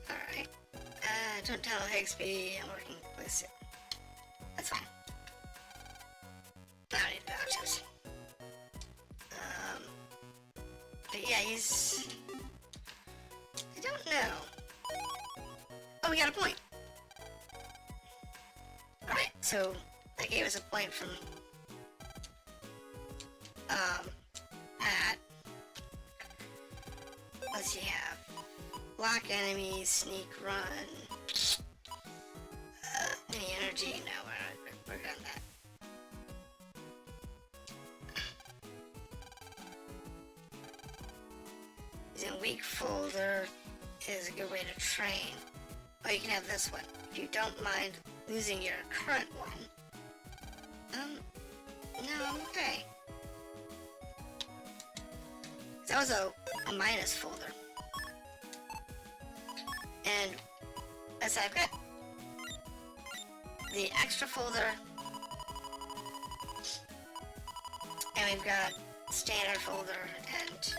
Alright. Don't tell Higsby I'm working with it. That's fine. I don't need the vouchers. But yeah, he's... I don't know. Oh, we got a point. Alright, so that gave us a point from that. Let's see, have block enemies, sneak, run, any energy. No, we're done that. Using weak folder is a good way to train. Or you can have this one if you don't mind losing your current one. No, I'm okay. That was a minus folder. And as I've got the extra folder, and we've got standard folder, and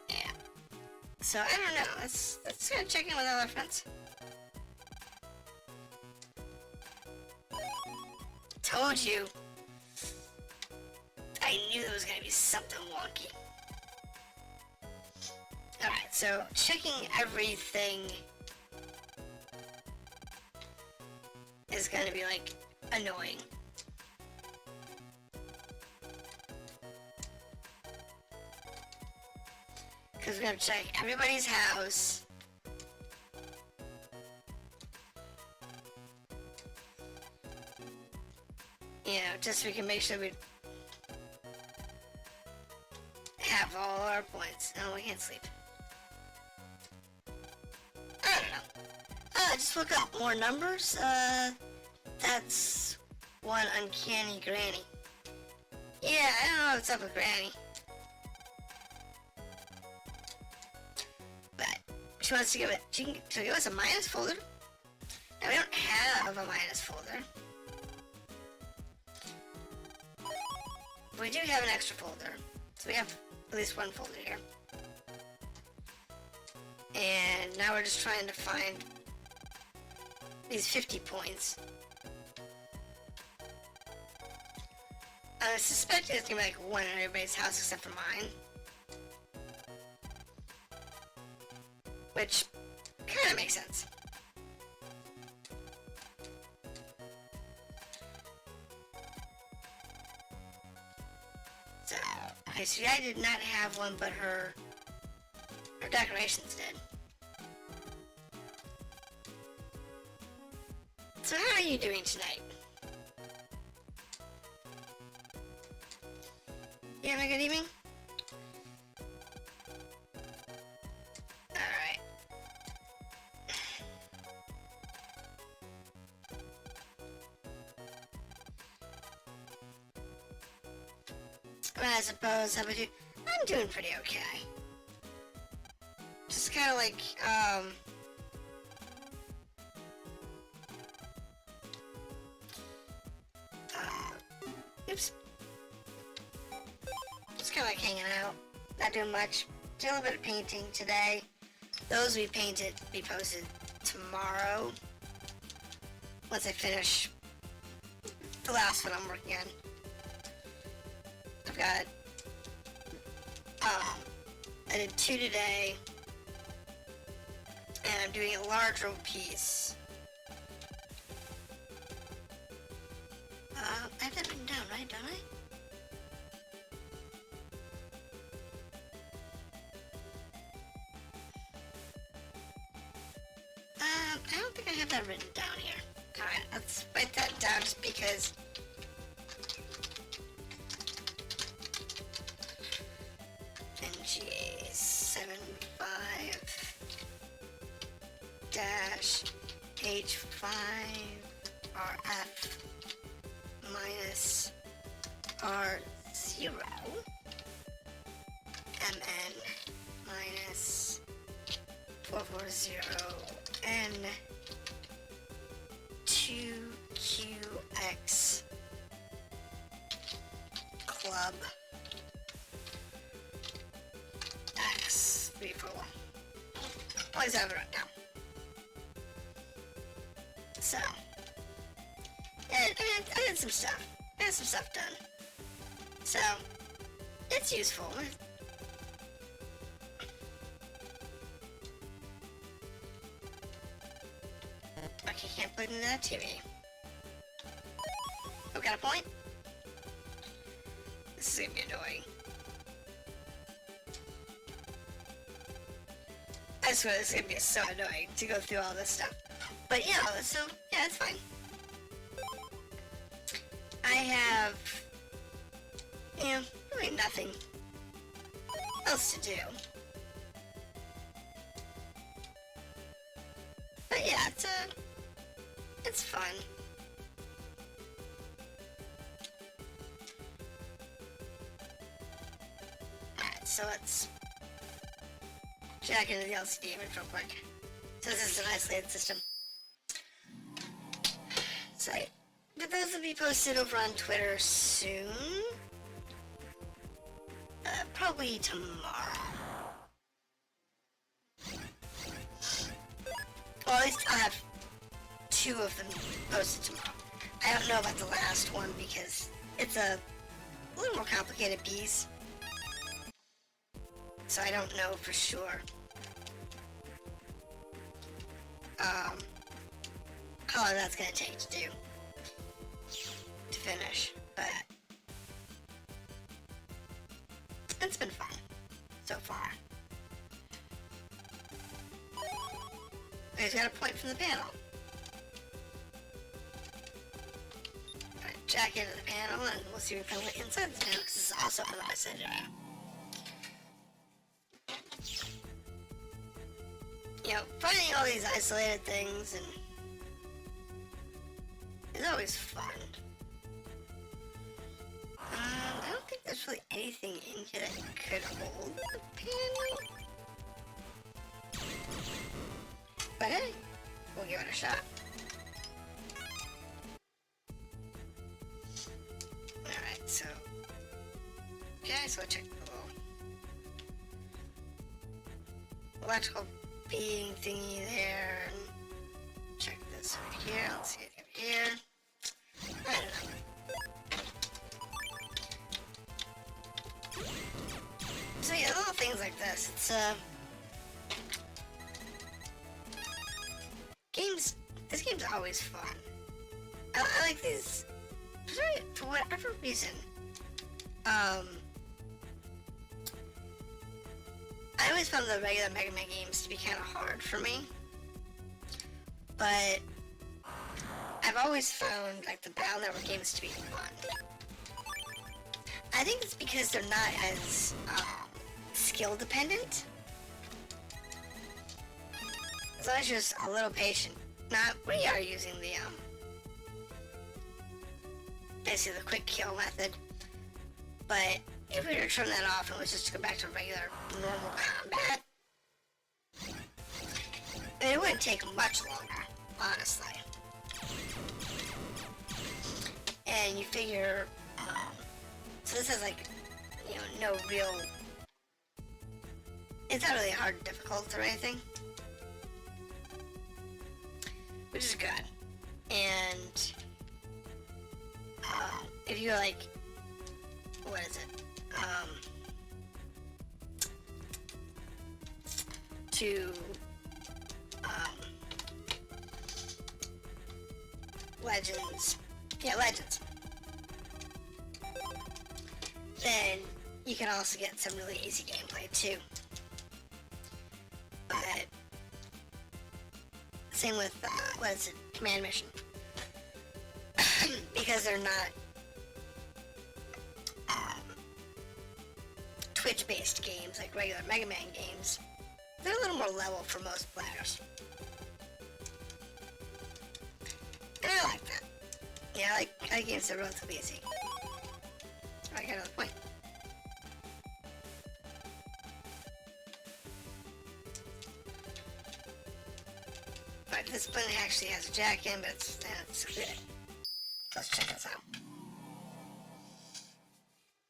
yeah. So I don't know. Let's go check in with other friends. Told you. I knew there was gonna be something wonky. Alright, so checking everything is gonna be like annoying. Because we have to check everybody's house. You know, just so we can make sure we have all our points. No, we can't sleep. I don't know. Just look up more numbers. That's one uncanny granny. Yeah, I don't know what's up with Granny. But she wants to give it, she'll give us a minus folder. Now we don't have a minus folder. But we do have an extra folder. So we have at least one folder here. And now we're just trying to find these 50 points. I suspect it's gonna be like one in everybody's house except for mine. Which kinda makes sense. So, okay, so I did not have one, but her decorations did. So how are you doing tonight? You having a good evening? Alright. Well, I suppose, how about you? I'm doing pretty okay. Just kinda like, oops. Just kinda like hanging out. Not doing much. Doing a little bit of painting today. Those we painted be posted tomorrow. Once I finish the last one I'm working on. I've got, I did 2 today. And I'm doing a larger piece. I have that written down, right? Don't I? I don't think I have that written down here. Alright, let's write that down just because. NGA 75 dash H5 RF minus R0 MN minus 440 N 2QX club X34. Always have it right now. So, yeah, I did some stuff. I got some stuff done. So, it's useful. Okay, can't put it into that TV. Oh, got a point? This is gonna be annoying. I swear this is gonna be so annoying to go through all this stuff. But yeah, so, yeah, it's fine. I have, you know, really nothing else to do. But yeah, it's fun. Alright, so let's jack into the LCD image real quick. So this is an isolated system. So, but those will be posted over on Twitter soon. Probably tomorrow. Well, at least I'll have 2 of them posted tomorrow. I don't know about the last one because it's a little more complicated piece. So I don't know for sure. How long that's gonna take to do. To finish, but it's been fun so far. I just got a point from the panel. Alright, jack into the panel and we'll see if we can look inside the panel because this is also an isolated area. You know, finding all these isolated things and is always fun. there's really anything in here that could hold the panel. But hey, we'll give it a shot. Alright, so... Okay, so check the little electrical being thingy there. Check this over here. Let's see it over here. I don't know. So yeah, little things like this. It's this game's always fun. I like these, for whatever reason. I always found the regular Mega Man games to be kind of hard for me. But I've always found like the Battle Network games to be fun. I think it's because they're not as skill dependent. As long as you're just a little patient. Now, we are using the basically the quick kill method. But if we were to turn that off and it was just to go back to regular normal combat, it wouldn't take much longer, honestly. And you figure, so this is like, you know, no real, it's not really hard and difficult or anything, which is good. And if you're like, what is it? Legends. Yeah, Legends. Then you can also get some really easy gameplay too. But same with what is it? Command Mission. Because they're not Twitch-based games like regular Mega Man games. They're a little more level for most players. And I like that. Yeah, I like games that are relatively easy. I got another point. But this one actually has a jack in, but it's good. Let's check this out.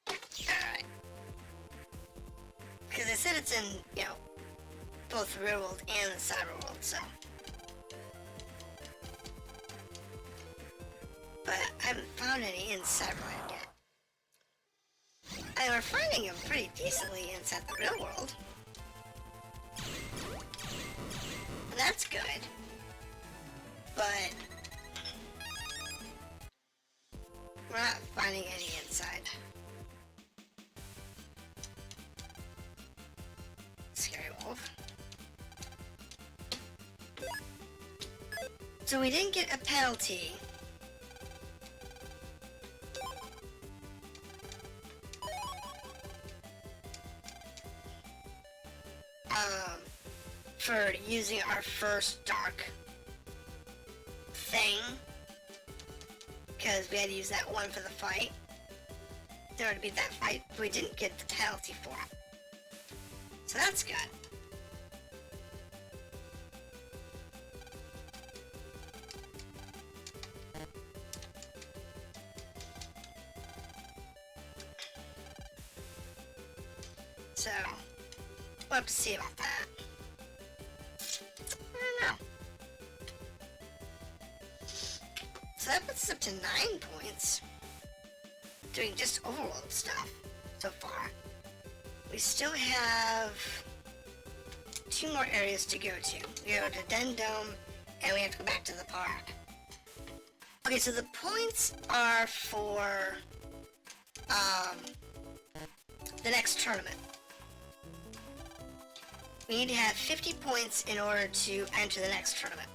Alright. Because they said it's in, you know, both the real world and the cyber world, so. But I haven't found any in Cyberland yet. And we're finding them pretty decently inside the real world. And that's good. But we're not finding any inside. Scary wolf. So we didn't get a penalty. For using our first dark thing, because we had to use that one for the fight. In order to beat that fight, we didn't get the penalty for it. So that's good. So, we'll have to see about that. I don't know. So that puts us up to 9 points. Doing just overworld stuff so far. We still have 2 more areas to go to. We go to Den Dome, and we have to go back to the park. Okay, so the points are for the next tournament. We need to have 50 points in order to enter the next tournament.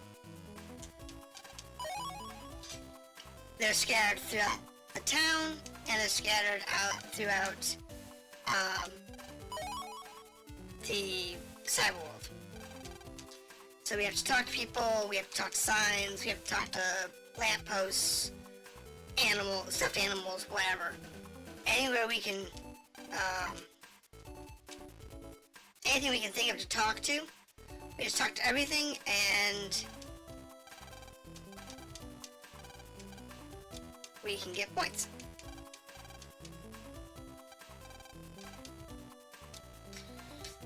They're scattered throughout the town, and they're scattered out throughout the cyber world. So we have to talk to people, we have to talk to signs, we have to talk to lampposts, animals, stuffed animals, whatever. anywhere we can, anything we can think of to talk to. We just talk to everything, and we can get points.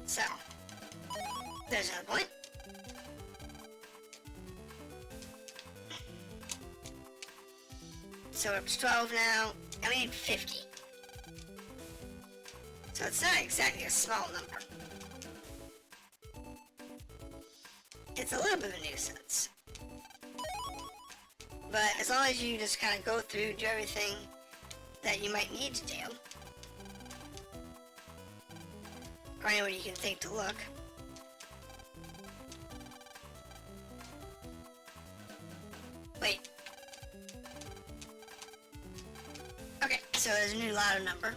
So, there's another point. So we're up to 12 now, and we need 50. So it's not exactly a small number. It's a little bit of a nuisance. But as long as you just kind of go through, do everything that you might need to do, or anywhere you can think to look. Wait. Okay, so there's a new ladder number.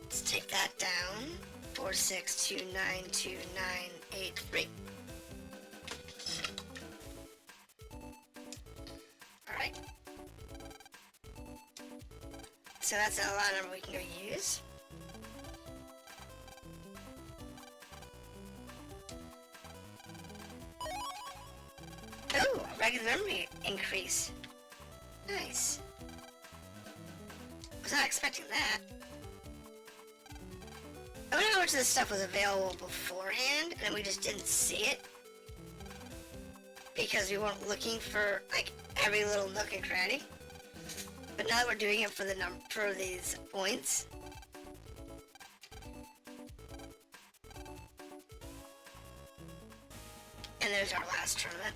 Let's take that down. 4629293. Alright. So that's a ladder number we can go use. Oh, regular memory increase. Nice. Was not expecting that. I wonder how much of this stuff was available beforehand, and we just didn't see it. Because we weren't looking for, like, every little nook and cranny. But now that we're doing it for these points. And there's our last tournament.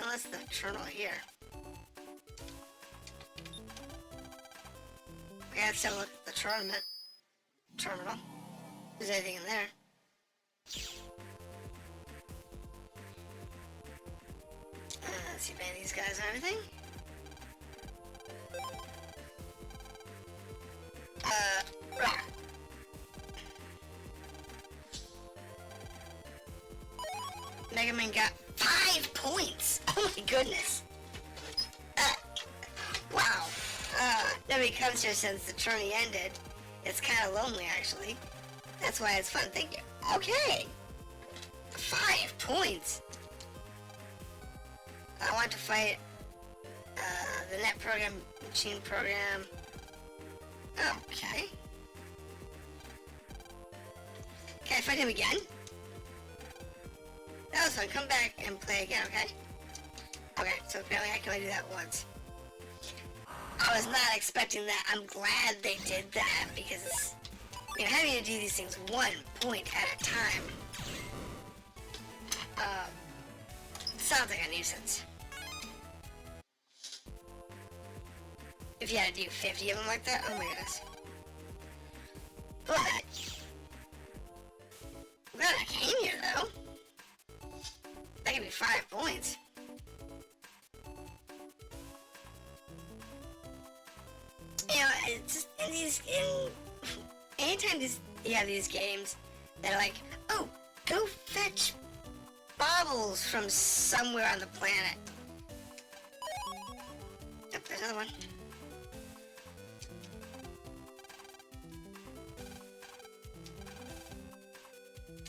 Unless the terminal here. Okay, let's have a look at the terminal. Is there anything in there? Let's see if any of these guys have anything. Right. MegaMan got 5 points! Oh my goodness! Wow. Nobody comes here since the tourney ended. It's kind of lonely, actually. That's why it's fun. Thank you. Okay! 5 points! I want to fight the net program, machine program. Okay. Can I fight him again? That was fun. Come back and play again, okay? Okay, so apparently I can only do that once. I was not expecting that. I'm glad they did that because, you know, having to do these things 1 point at a time sounds like a nuisance. If you had to do 50 of them like that, oh my goodness. But I'm glad I came here though. That could be 5 points. You know, it's just anytime you have these games that are like, oh, go fetch baubles from somewhere on the planet. Yep, there's another one.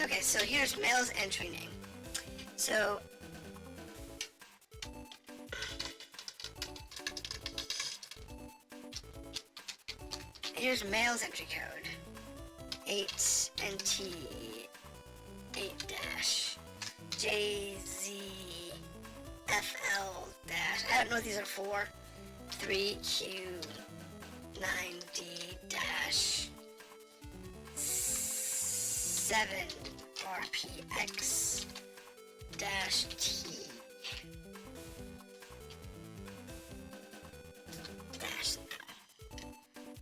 Okay, so here's Mail's entry name. So here's Mail's entry code. 8NT8-JZFL- I don't know what these are for. 3Q9D-7RPX-T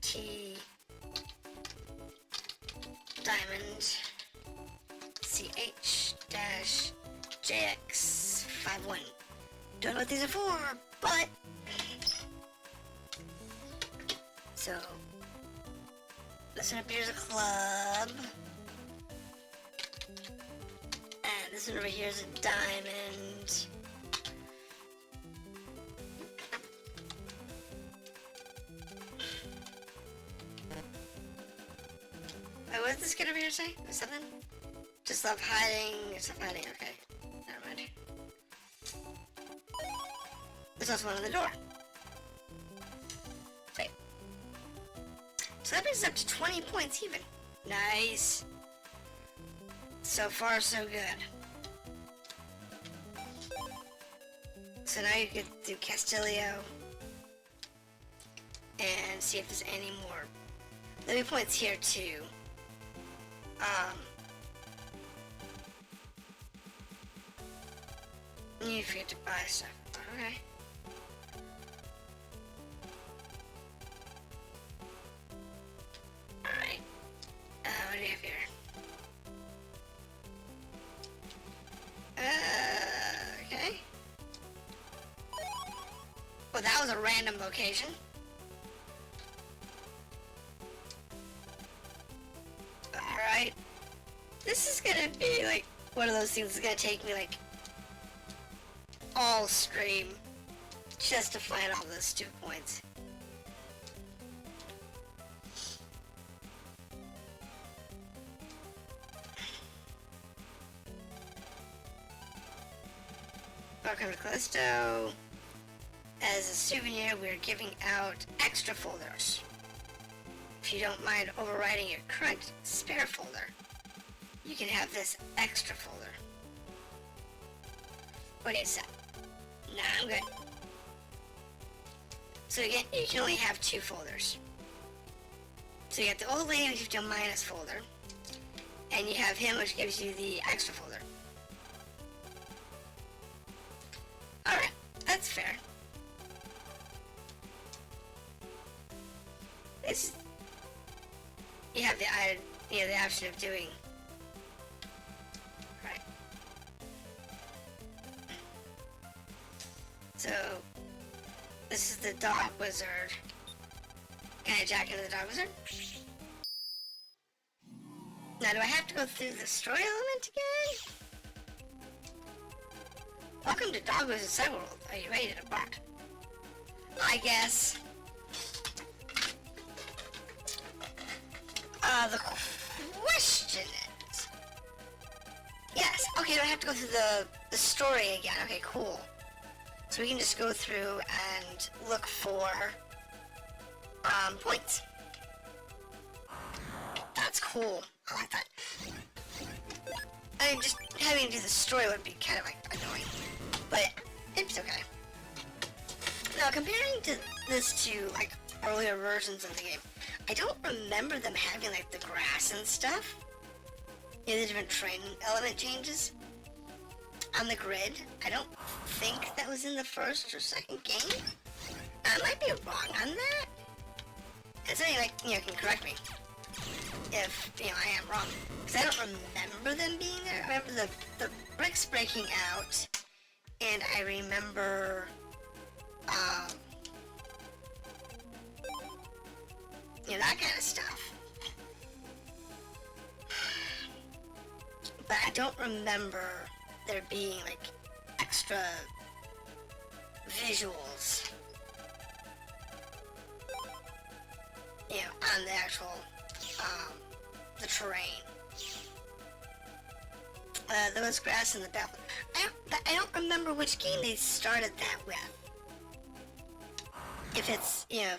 T Diamond CH-JX51. Don't know what these are for, but so this one appears a club, and this one over here is a diamond. this kid over here say? Or something? Just love hiding. Stop hiding. Okay. Never mind. There's also one on the door. Wait. So that brings us up to 20 points even. Nice. So far, so good. So now you can do Castillo and see if there's any more. There'll be points here too. You forget to buy stuff. Okay. Alright. What do we have here? Okay. Well, that was a random location. Alright. This is gonna be like one of those things that's gonna take me like all stream just to find all those stupid points. Welcome to Callisto. As a souvenir, we're giving out extra folders. If you don't mind overriding your current spare folder, you can have this extra folder. What do you say? Nah, I'm good. So again, you can only have 2 folders. So you got the old lady, which gives you a minus folder, and you have him, which gives you the extra folder. Alright, that's fair. This, you have the option of doing. Right. So, this is the dog wizard. Can I jack into the dog wizard? Now, do I have to go through the story element again? Welcome to Dog Wizard Cyberworld. Are you ready to bark? I guess. The question is... Yes, okay, do I have to go through the story again? Okay, cool. So we can just go through and look for, points. That's cool. I like that. I mean, just having to do the story would be kind of, like, annoying. But, it's okay. Now, comparing this to, like, earlier versions of the game, I don't remember them having, like, the grass and stuff. You know, the different terrain element changes on the grid. I don't think that was in the first or second game. I might be wrong on that. And somebody, like, you know, can correct me if, you know, I am wrong. Because I don't remember them being there. I remember the bricks breaking out, and I remember, you know, that kind of stuff. But I don't remember there being, like, extra visuals, you know, on the actual, the terrain. There was grass in the bathroom. I don't remember which game they started that with. If it's, you know,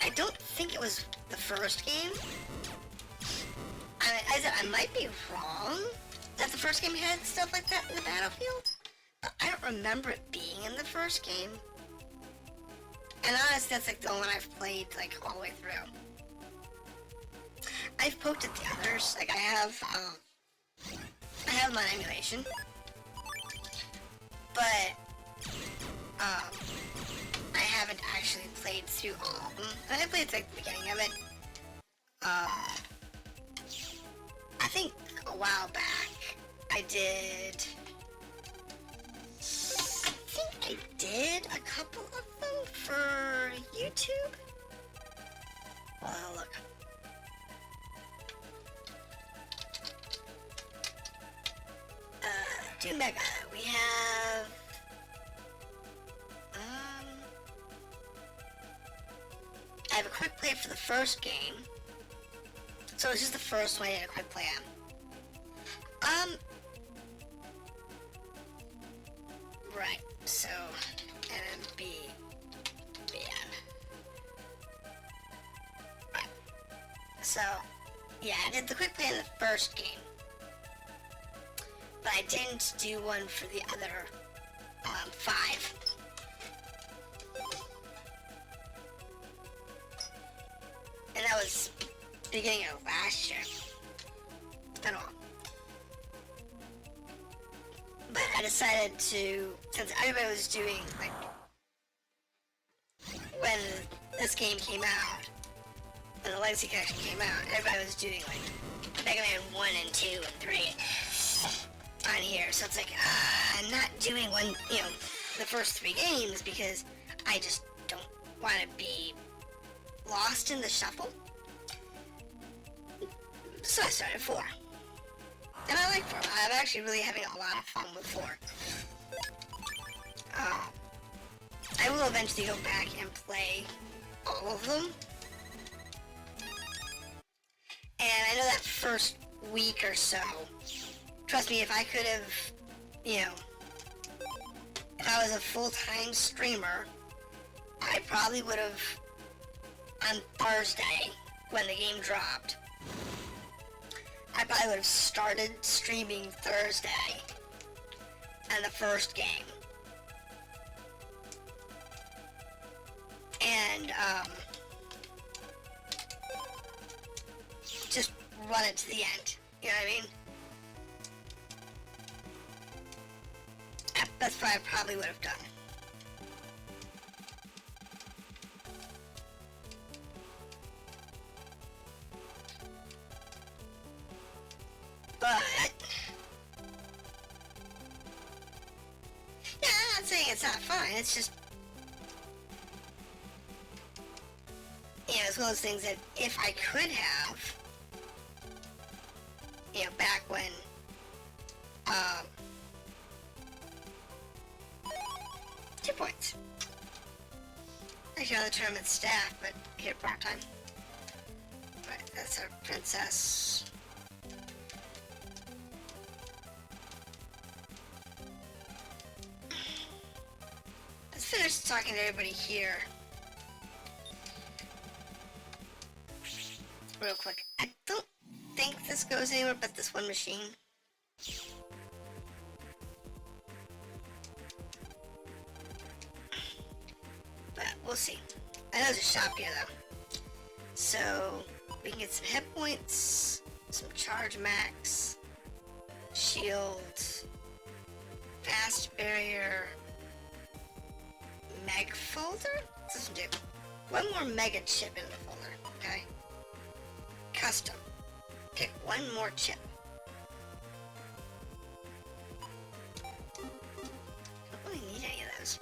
I don't think it was the first game. I might be wrong that the first game had stuff like that in the battlefield, but I don't remember it being in the first game. And honestly, that's like the only one I've played like all the way through. I've poked at the others. Like I have them on emulation, but I haven't actually played through all of them. And I played like the beginning of it. I think a while back I did a couple of them for YouTube. Look. Do Mega. We have I have a quick play for the first game. So it's just the first one I did a quick play on. Right, so MMBN. Right. So, yeah, I did the quick play in the first game. But I didn't do one for the other 5. And that was beginning of last year. It's been a while. But I decided to, since everybody was doing, like, when this game came out, when the Legacy Collection came out, everybody was doing, like, Mega Man 1 and 2 and 3 on here. So it's like, I'm not doing one, you know, the first 3 games because I just don't want to be lost in the shuffle. So I started 4. And I like 4. I'm actually really having a lot of fun with 4. I will eventually go back and play all of them. And I know that first week or so, trust me, if I could have, you know, if I was a full-time streamer, I probably would have, on Thursday, when the game dropped, I probably would have started streaming Thursday and the first game. And, just run it to the end. You know what I mean? That's what I probably would have done. But yeah, I'm not saying it's not fun. It's just, you know, it's one of those things that if I could have, you know, back when 2 points. Actually, on the tournament staff, but here part-time. Right, that's our princess. Let's finish talking to everybody here. Real quick. I don't think this goes anywhere but this one machine. But we'll see. I know there's a shop here though. So we can get some hit points, some charge max, shield, fast barrier, meg folder? What's this do? One more mega chip in the folder, okay? Custom. Pick one more chip. I don't really need any of those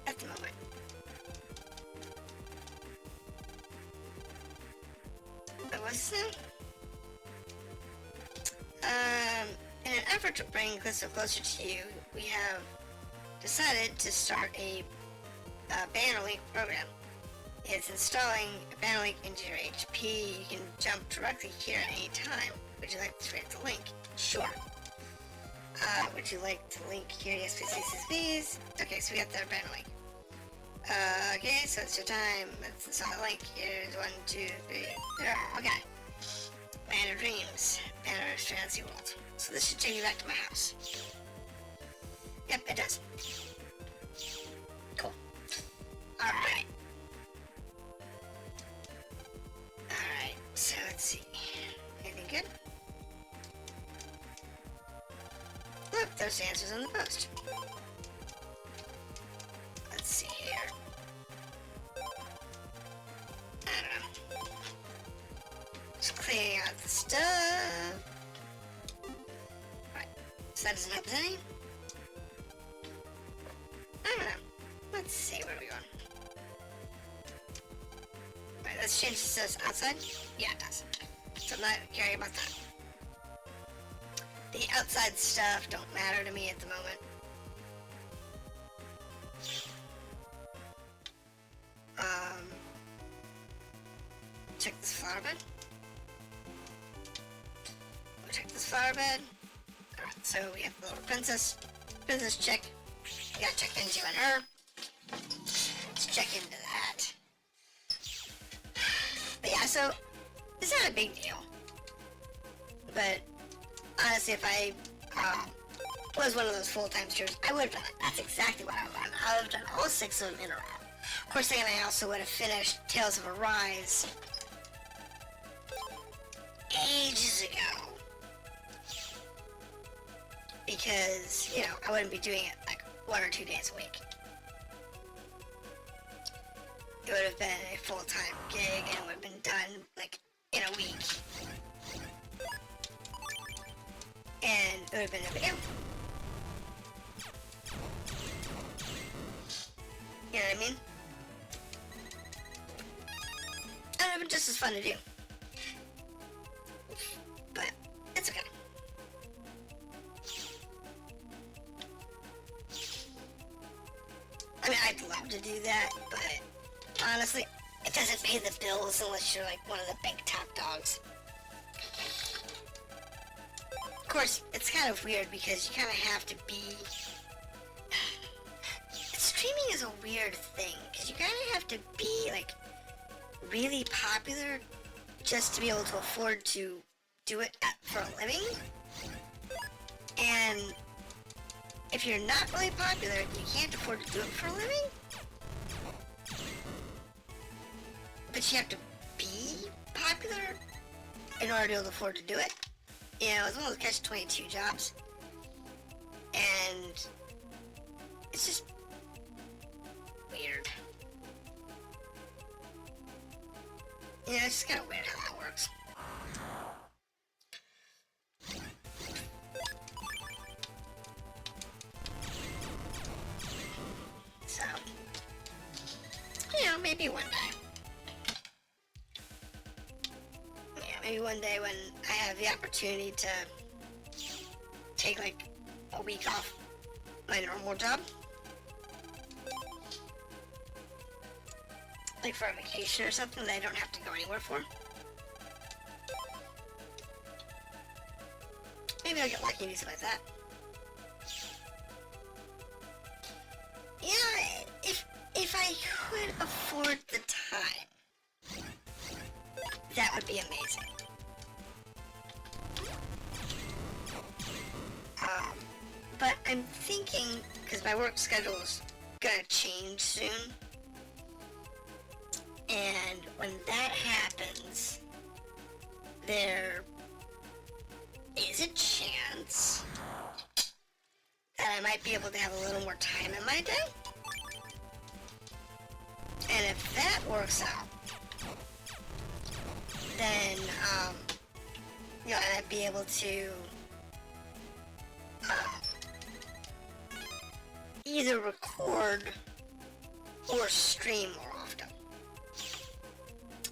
at the moment. What's this? In an effort to bring Callisto closer to you, we have decided to start a banner link program. It's installing a banner link into your HP. You can jump directly here at any time. Would you like to create the link? Sure. Would you like to link here? Yes, please. Okay, so we got the banner link. Okay, so it's your time. Let's install the link. Here's 1, 2, 3. There. Okay. Land of Dreams. Banner of Fantasy World. So this should take you back to my house. Yep, it does. Cool. Alright. Alright, so let's see. Anything good? Look, there's the answers on the post. Let's see here. I don't know. Just clearing out the stuff. Right, so that doesn't happen any? I don't know. Let's see, where are we going? Right, let's change this to outside. Yeah, it does. So I'm not caring about that. The outside stuff don't matter to me at the moment. flower bed. We'll check this flower bed. Alright, so we have the little princess. Princess check. We gotta check into and her. Let's check into that. But yeah, so it's not a big deal. But honestly, if I was one of those full-time streamers, I would have done it. That's exactly what I would have done. I would have done all 6 of them in a row. Of course, then I also would have finished Tales of Arise ages ago. Because, you know, I wouldn't be doing it like 1 or 2 days a week. It would have been a full-time gig and it would have been done like in a week. And it would have been a video. You know what I mean? And it would have been just as fun to do. But it's okay. I mean, I'd love to do that, but honestly, it doesn't pay the bills unless you're like one of the big top dogs. Of course, it's kind of weird because you kind of have to be... Streaming is a weird thing, because you kind of have to be, like, really popular just to be able to afford to do it for a living. And if you're not really popular, you can't afford to do it for a living. But you have to be popular in order to be able to afford to do it. You know, it's one of those catch-22 jobs. And it's just weird. You know, it's just kind of weird how that works. So, you know, maybe one day. Yeah, maybe one day when I have the opportunity to take like a week off my normal job. Like for a vacation or something that I don't have to go anywhere for. Maybe I'll get lucky and do something like that. Yeah, if I could afford the time, that would be amazing. But I'm thinking, because my work schedule is gonna change soon, and when that happens, there is a chance that I might be able to have a little more time in my day. And if that works out, then, you know, I'd be able to either record or stream more often.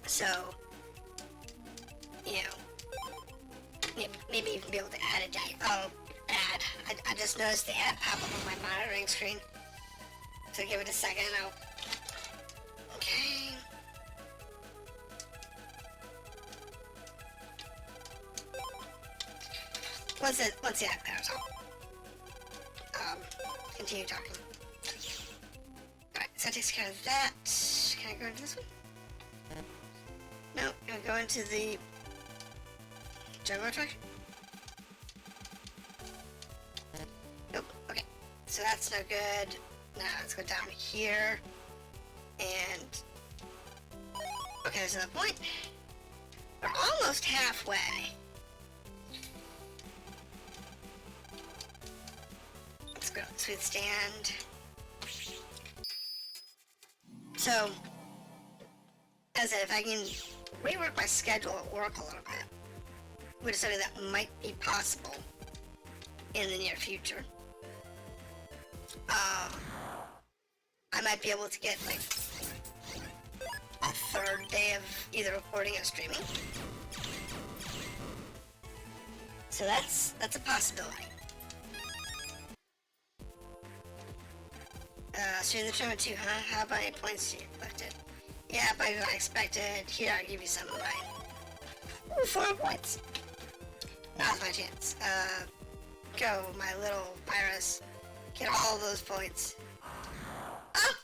So, you know, maybe even be able to add a day. Oh, ad. I just noticed the ad pop up on my monitoring screen. So give it a second. Okay. Once the ad clears up, continue talking. Alright, so that takes care of that. Can I go into this one? No, I'm gonna go into the juggler track. Nope, okay. So that's no good. Now let's go down here. And okay, there's another point. We're almost halfway. Let's go to the stand. So, as I said, if I can rework my schedule at work a little bit, which is something that might be possible in the near future, I might be able to get like a third day of either recording or streaming. So that's a possibility. Stream the tournament too, huh? How about any points you collected? Yeah, but I expected. Here, I'll give you some of mine. Ooh, 4 points. Now's my chance. Go, my little virus. Get all those points. Oh!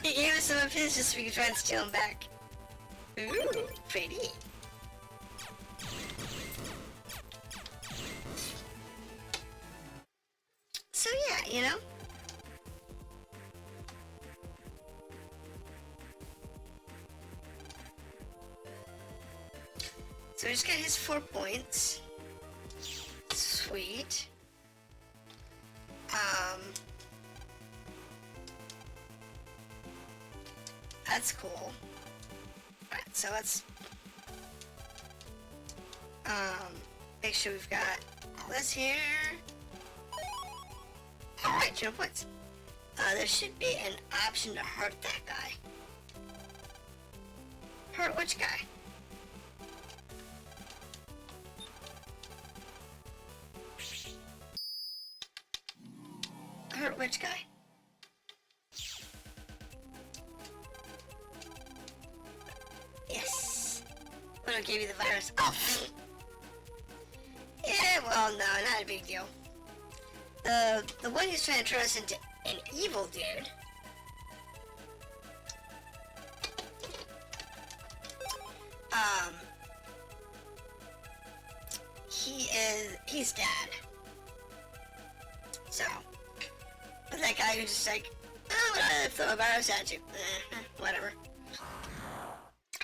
He gave us some of his just so we could try and steal him back. Ooh, pretty. So yeah, you know? So we just got his 4 points. Sweet. That's cool. Right, so let's make sure we've got all this here. Alright, 2 points. There should be an option to hurt that guy. Hurt which guy? Hurt which guy? Yes. What gave you the virus? Oh. Yeah, well, no, not a big deal. The one who's trying to turn us into an evil dude. He's dead. So, but that guy who's just like, oh, I'm gonna throw a virus at you. Whatever.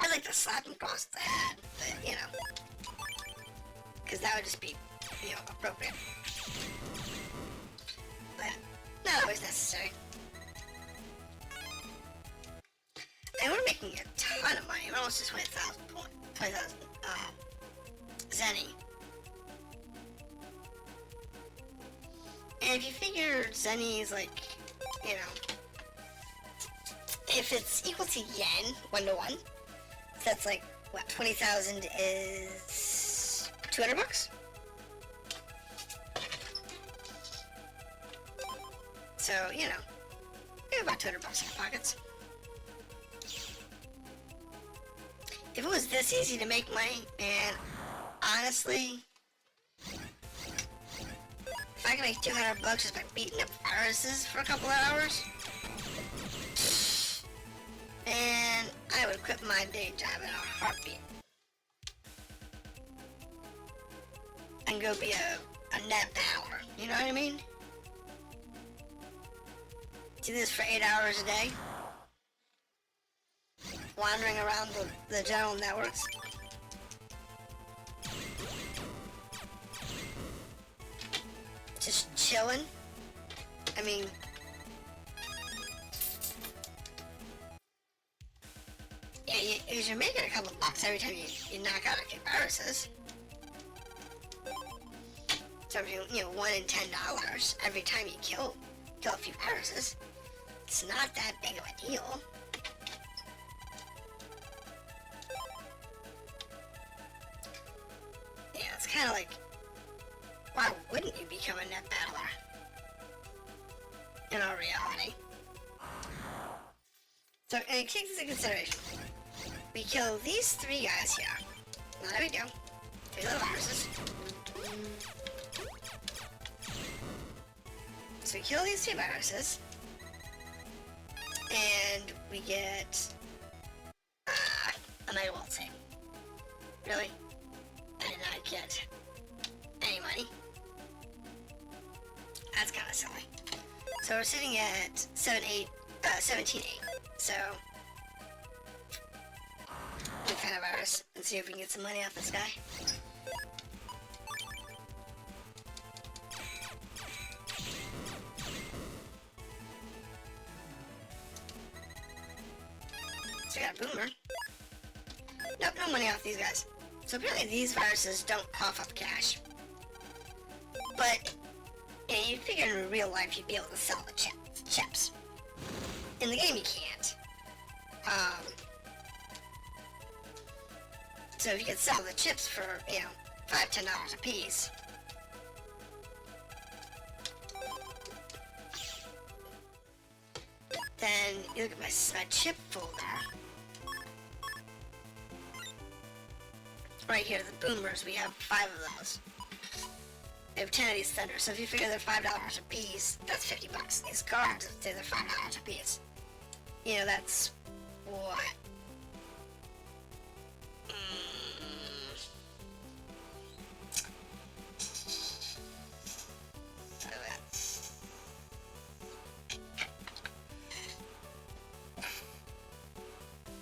I'd like to slap him across the head, but, you know. Because that would just be, you know, appropriate. But, not always necessary. And we're making a ton of money. We're almost to 20,000 Zenny. And if you figure Zenny is like, you know, if it's equal to yen, 1 to 1, that's like, what, 20,000 is 200 bucks? So, you know, we have about 200 bucks in our pockets. If it was this easy to make money, man, honestly, if I could make 200 bucks just by beating up viruses for a couple of hours, and I would quit my day job in a heartbeat and go be a net power. You know what I mean? Do this for 8 hours a day, wandering around the general networks. Just chilling. I mean, yeah, you're making a couple bucks every time you knock out a few viruses. So, you know, $1 in $10 every time you kill a few viruses. It's not that big of a deal. Yeah, it's kind of like, why wouldn't you become a net battler? In our reality. So, and take this into consideration. We kill these 3 guys here. Not a big deal. 3 little viruses. So we kill these 2 viruses. And we get a night wall thing. Really? I did not get any money. That's kind of silly. So we're sitting at 17.8. So we'll find a virus and see if we can get some money off this guy. So we got a boomer. Nope, no money off these guys. So apparently these viruses don't cough up cash. But yeah, you'd figure in real life you'd be able to sell the chips. In the game you can't. So if you could sell the chips for, you know, $5-10 a piece. Then you look at my chip folder. right here, the boomers, we have 5 of those. We have 10 of these thunders, so if you figure they're $5 a piece, that's $50. These cards, say they're $5 a piece. You know, that's what?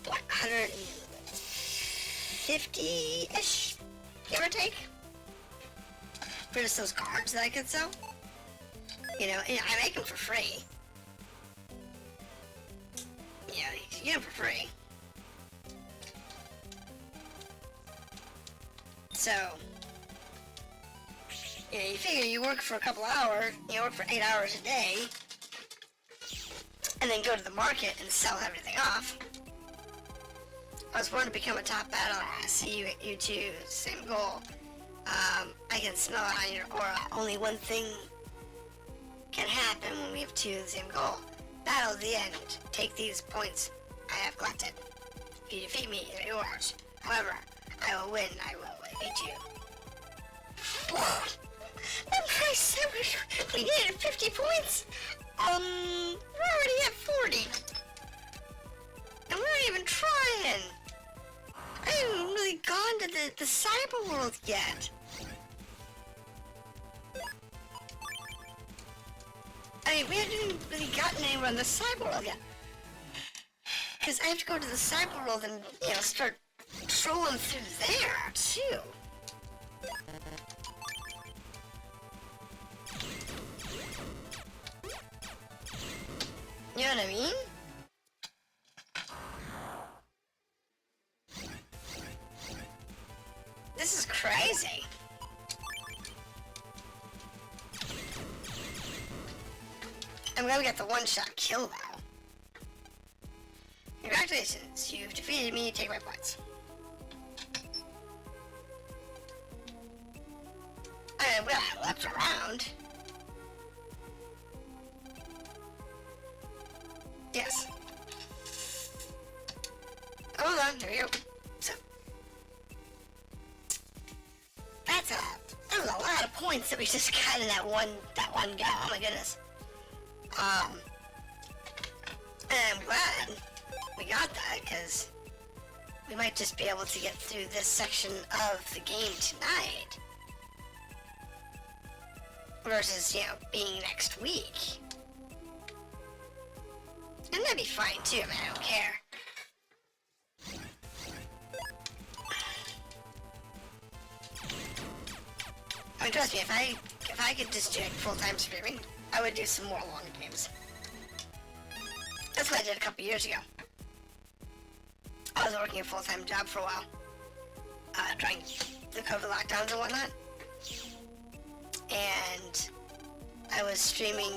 What, 150-ish, give or take? For just those cards that I could sell? You know, and I make them for free. Yeah, you can get them for free. So, you know, you figure you work for a couple hours, you work for 8 hours a day, and then go to the market and sell everything off. I was born to become a top battler. I see you too, same goal. I can smell it on your aura. Only one thing can happen when we have 2 of the same goal. Battle to the end. Take these points I have collected. If you defeat me, they're yours. However, I will win. I will defeat you. Whoa! That price said we needed 50 points. We're already at 40. And we're not even trying. I haven't even really gone to the cyber world yet. I mean, we haven't even really gotten anywhere on the cyber world yet. Because I have to go to the cyber world and, you know, start trolling through there, too. You know what I mean? This is crazy. I'm gonna get the one-shot kill now. Congratulations, you've defeated me, take my points. Well, I left around. Yes. Hold on, here we go. So. That was a lot of points that we just got in that one go. Oh my goodness. And I'm glad we got that, because we might just be able to get through this section of the game tonight. Versus, you know, being next week. And that'd be fine too, man, I don't care. I mean, trust me, if I could just do like full-time streaming, I would do some more long games. That's what I did a couple years ago. I was working a full-time job for a while, during the COVID lockdowns and whatnot. And I was streaming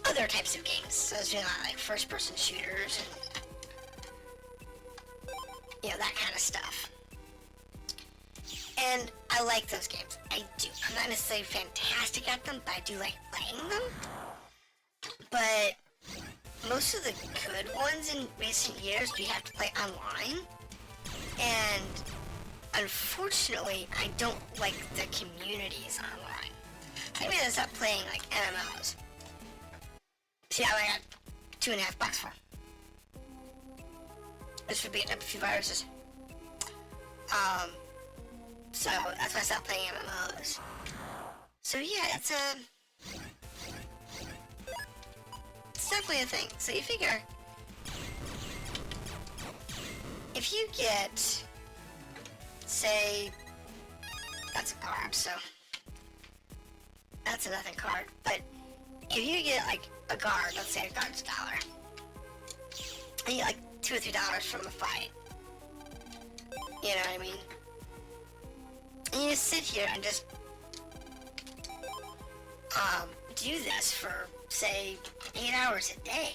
other types of games. So I was doing like first-person shooters and, you know, that kind of stuff. And I like those games. I do. I'm not necessarily fantastic at them, but I do like playing them. But most of the good ones in recent years, we have to play online. And unfortunately, I don't like the communities online. I mean, I stop playing like MMOs. See how I got $2.50 for? This would beating up a few viruses. So that's why I stopped playing MMOs. So yeah, it's definitely a thing. So you figure, if you get, say, that's a card, so that's a nothing card. But if you get like a guard, let's say a guard's $1, and you get like $2 or $3 from a fight. You know what I mean? And you just sit here and just do this for, say, 8 hours a day.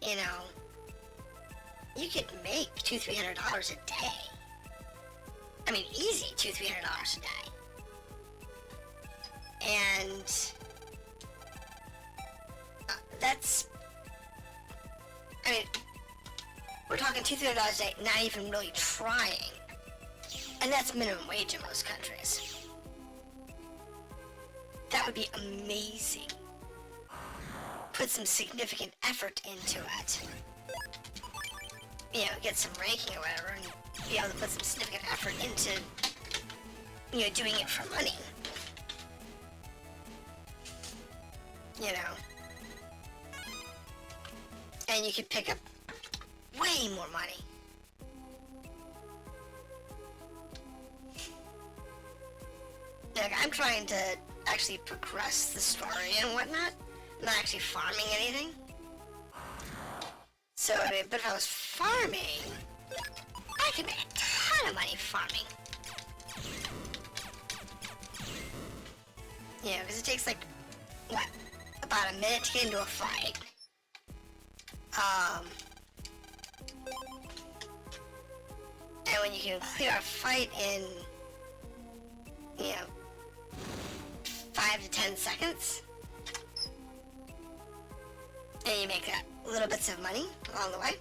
You know, you could make $200-300 a day. I mean, easy $200-300 a day. And that's, I mean, We're talking $200 a day, not even really trying. And that's minimum wage in most countries. That would be amazing. Put some significant effort into it. You know, get some ranking or whatever, and be able to put some significant effort into, you know, doing it for money. You know. And you could pick up way more money. Like, I'm trying to actually progress the story and whatnot, not actually farming anything. So, I mean, but if I was farming, I could make a ton of money farming. Yeah, because it takes, like, what, about a minute to get into a fight. And when you can clear a fight in, you know, 5 to 10 seconds, and you make little bits of money along the way,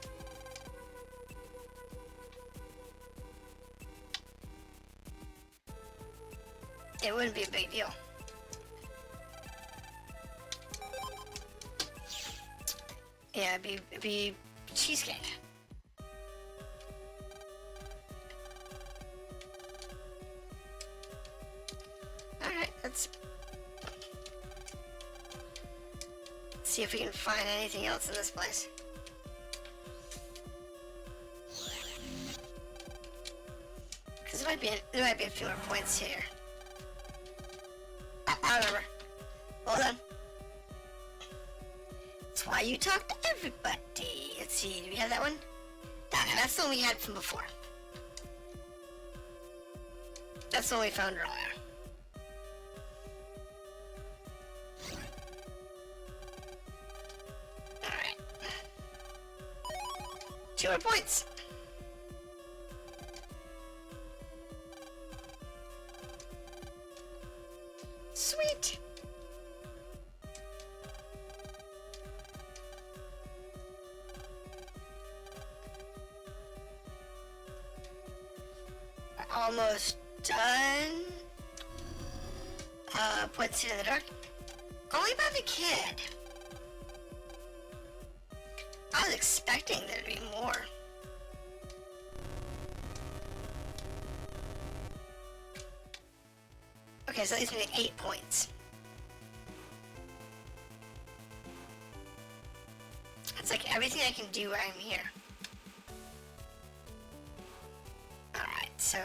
it wouldn't be a big deal. Yeah, it'd be cheesecake. Alright, let's see if we can find anything else in this place. Because there might be a few more points here. I remember. Hold on. That's why you talk to everybody. Let's see, do we have that one? That's the one we had from before. That's the one we found earlier. Alright. 2 more points. Sweet. Almost done. Points in the dark. Only by the kid. I was expecting there to be more. Okay, so that leaves me at 8 points. It's like everything I can do while I'm here. Alright, so...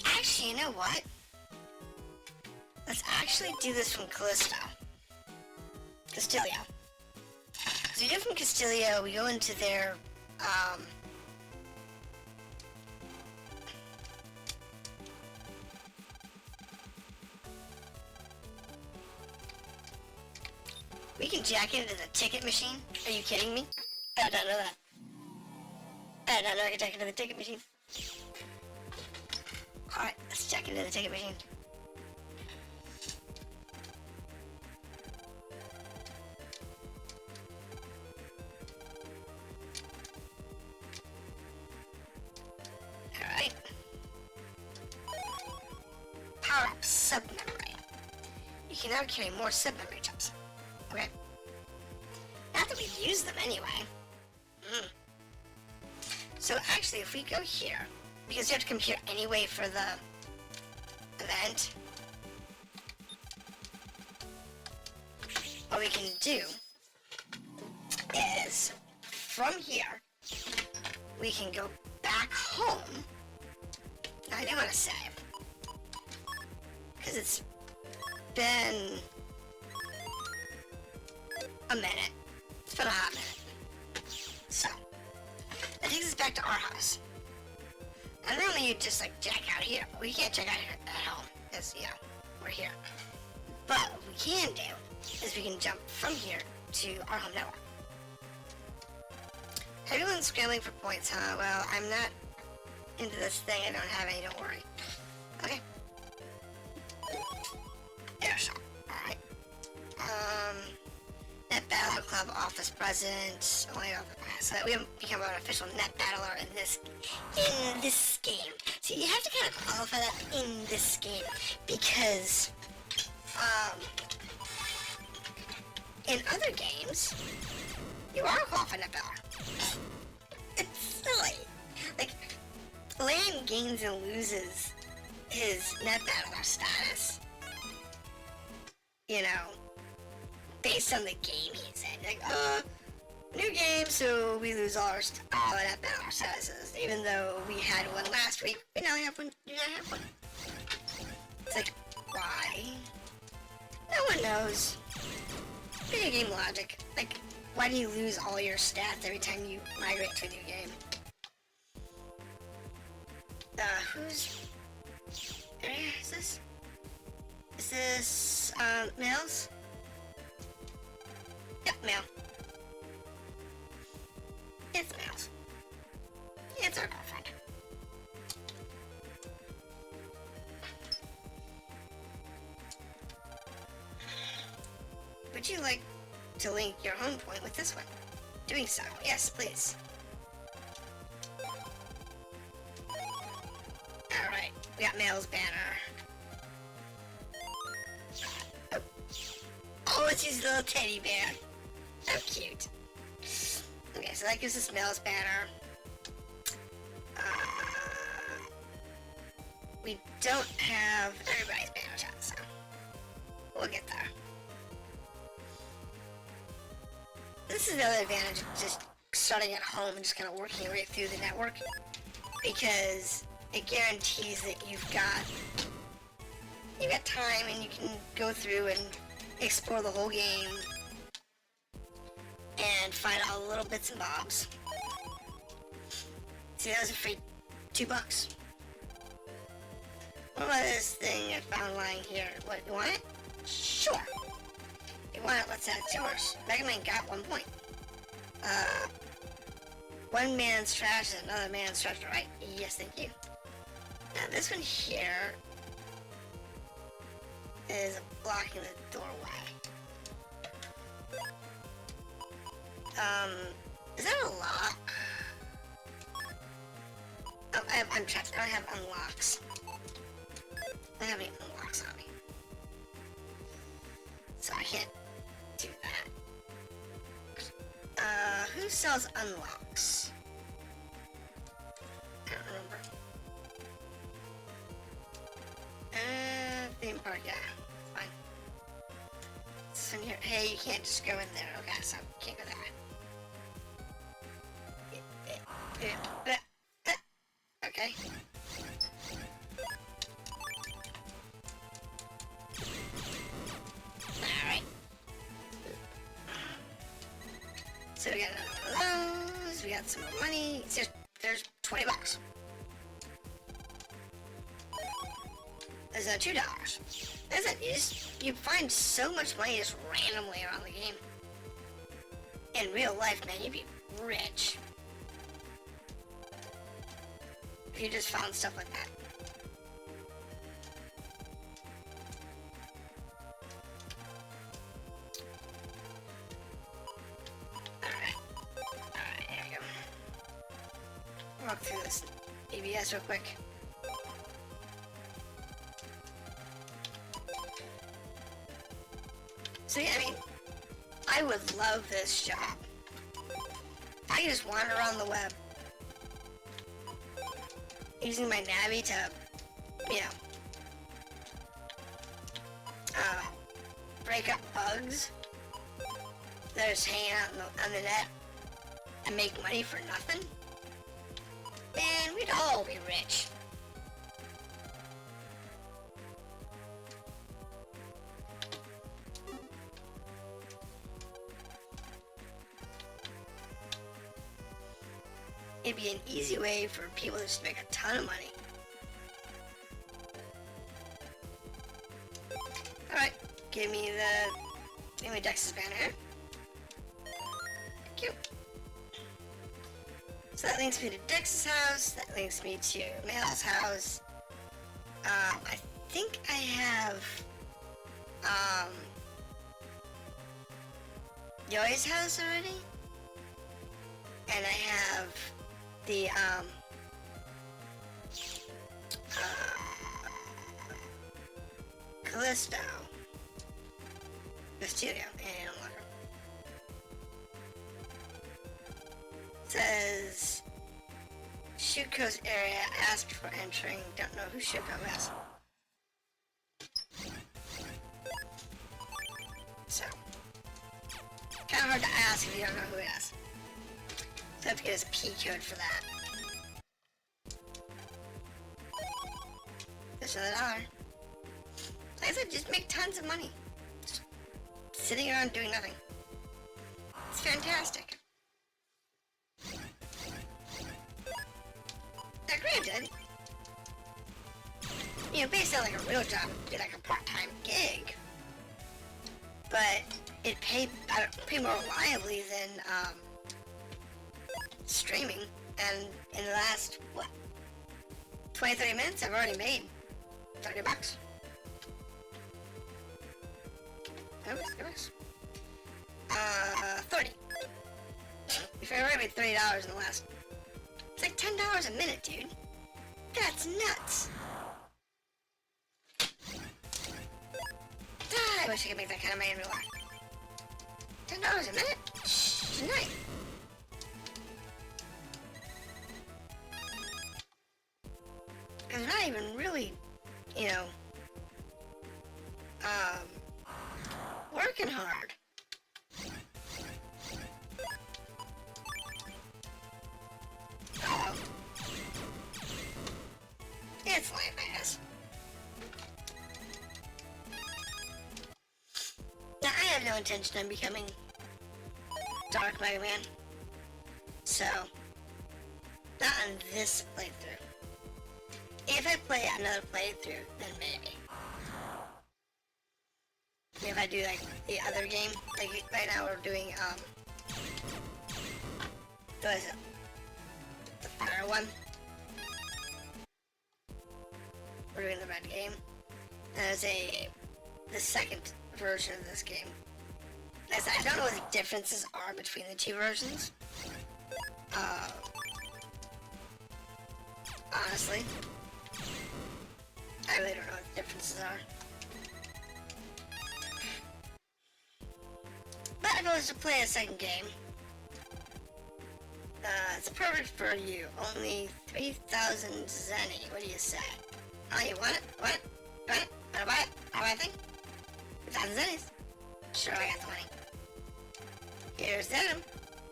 Actually, you know what? Let's actually do this from Callisto. Castillo. So we do it from Castillo, we go into their, we can jack into the ticket machine? Are you kidding me? I don't know that. I don't know I can jack into the ticket machine. Alright, let's jack into the ticket machine. Alright. Power up sub-memory. You can now carry more sub-memory chips. Okay. Not that we use them anyway. So actually, if we go here, because you have to come here anyway for the event, what we can do is, from here, we can go back home. Now, I do want to save, because it's been a minute. It's been a hot minute. So, that takes us back to our house. And normally you just like jack out here, but we can't jack out here at home, because, you know, we're here. But what we can do is we can jump from here to our home network. Everyone's scrambling for points, huh? Well, I'm not into this thing. I don't have any, don't worry. Okay. Air shot. Alright. Battle Club office president. Oh my god, so that we have become an official net battler in this game. So you have to kind of qualify that in this game because in other games you are a qualified net battler. It's silly. Like Lan gains and loses his net battler status. You know, based on the game he's in. Like, new game, so we lose all our net battler statuses. Even though we had one last week, we now have one. Do not have one. It's like, why? No one knows. Video game logic. Like, why do you lose all your stats every time you migrate to a new game? Who's... Where is this? Is this, males? Yep, male. It's males. It's our girlfriend. Would you like to link your home point with this one? Doing so, yes, please. Alright, we got male's banner. Oh, it's his little teddy bear. How cute. Okay, so that gives us male's banner. We don't have everybody's banner chat, so we'll get there. This is the other advantage of just starting at home and just kind of working your way through the network, because it guarantees that you've got time and you can go through and explore the whole game and find all the little bits and bobs. See, that was a free $2. What about this thing I found lying here? What, you want it? Sure. You want it, let's add it to yours. MegaMan got 1 point. One man's trash is another man's treasure, right? Yes, thank you. Now this one here is blocking the doorway. Is that a lock? Oh, I'm trapped. I don't have unlocks. I don't have any unlocks on me. So I can't do that. Who sells unlocks? I don't remember. Theme park, yeah. Fine. This one here. Hey, you can't just go in there. Okay, so I can't go there. Okay. Alright. So we got another one of those. We got some more money. There's $20. There's $2. That's it. You find so much money just randomly around the game. In real life, man, you'd be rich if you just found stuff like that. Alright, there we go. Walk through this ABS real quick. So yeah, I mean, I would love this job. I can just wander around the web using my Navi to, you know, break up bugs that are just hanging out on the net and make money for nothing. Man, we'd all be rich. It'd be an easy way for people to just make a ton of money. Alright, give me Dex's banner. Thank you. So that links me to Dex's house, that links me to Male's house. I think I have, Yoi's house already. And I have the, Callisto. Mysterio and Locker. Says Shuko's area, asked for entering. Don't know who Shuko is. So kind of hard to ask if you don't know who it is. So I have to get his P code for that. Just another dollar. Like I said, just make tons of money. Just sitting around doing nothing. It's fantastic. Now granted, you know, based on like a real job, it'd be like a part-time gig. But it paid more reliably than streaming. And in the last, what, 20-30 minutes, I've already made $30. $30. 30. If I already made $30 in the last, it's like $10 a minute, dude. That's nuts. I wish I could make that kind of money in real life. $10 a minute? Tonight. It's not even really, you know, working hard. Uh-oh. It's lame ass. Now, I have no intention of becoming Dark MegaMan, so not on this playthrough. If I play another playthrough, then maybe. If I do like the other game, like right now we're doing what is it? The fire one. We're doing the red game. There's the second version of this game. As I don't know what the differences are between the two versions. Honestly, I really don't know what the differences are. But if I was to play a second game, it's perfect for you. Only 3,000 Zenny. What do you say? Oh, you want it? Want it? Want it? Wanna buy it? Wanna buy a thing? 3,000 Zennies. Sure, I got the money. Here's them.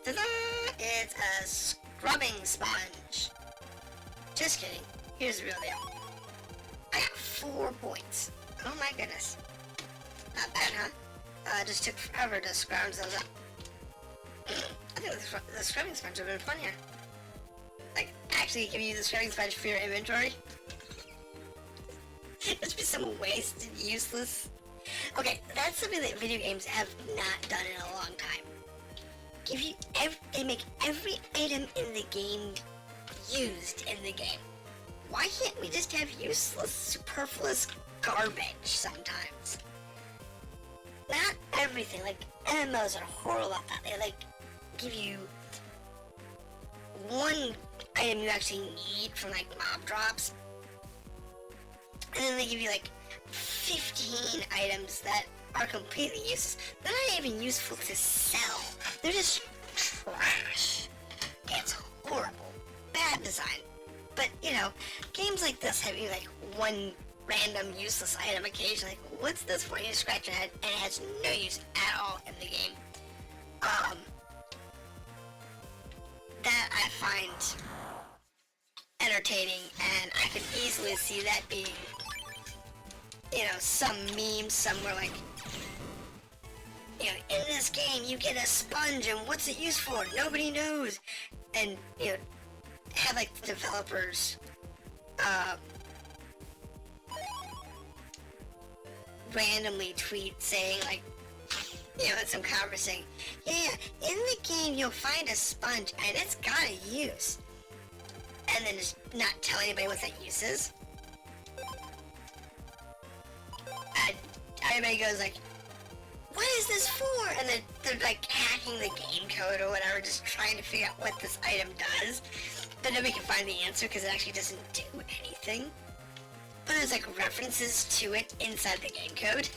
Ta-da! It's a scrubbing sponge. Just kidding. Here's the real deal. I got 4 points. Oh my goodness. Not bad, huh? Just took forever to scrounge those up. I think the scrubbing sponge would have been funnier. Like, actually giving you the scrubbing sponge for your inventory. Must be some wasted, useless. Okay, that's something that video games have not done in a long time. Give you they make every item in the game used in the game. Why can't we just have useless, superfluous garbage sometimes? Not everything. Like, MMOs are horrible about that. They like give you one item you actually need from like mob drops, and then they give you like 15 items that are completely useless. They're not even useful to sell. They're just trash. It's horrible. Bad design. But, you know, games like this have you like one random useless item occasionally. Like, what's this for? You scratch your head and it has no use at all in the game. That I find entertaining, and I could easily see that being, you know, some meme somewhere like, you know, in this game you get a sponge and what's it used for? Nobody knows. And, you know, have like the developers randomly tweet saying like, you know, in some conversation, yeah, in the game you'll find a sponge and it's got a use. And then just not tell anybody what that use is. Everybody goes like, what is this for? And they're like hacking the game code or whatever, just trying to figure out what this item does. But nobody can find the answer because it actually doesn't do anything. But there's like references to it inside the game code.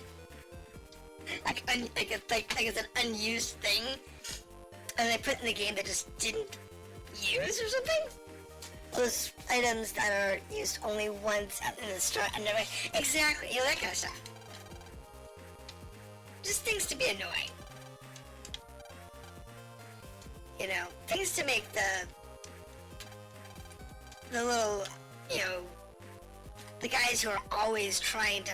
Like it's an unused thing. And they put in the game that just didn't use or something. Those items that are used only once in the store and never. Exactly, you know, that kind of stuff. Just things to be annoying. You know, things to make the little, you know, the guys who are always trying to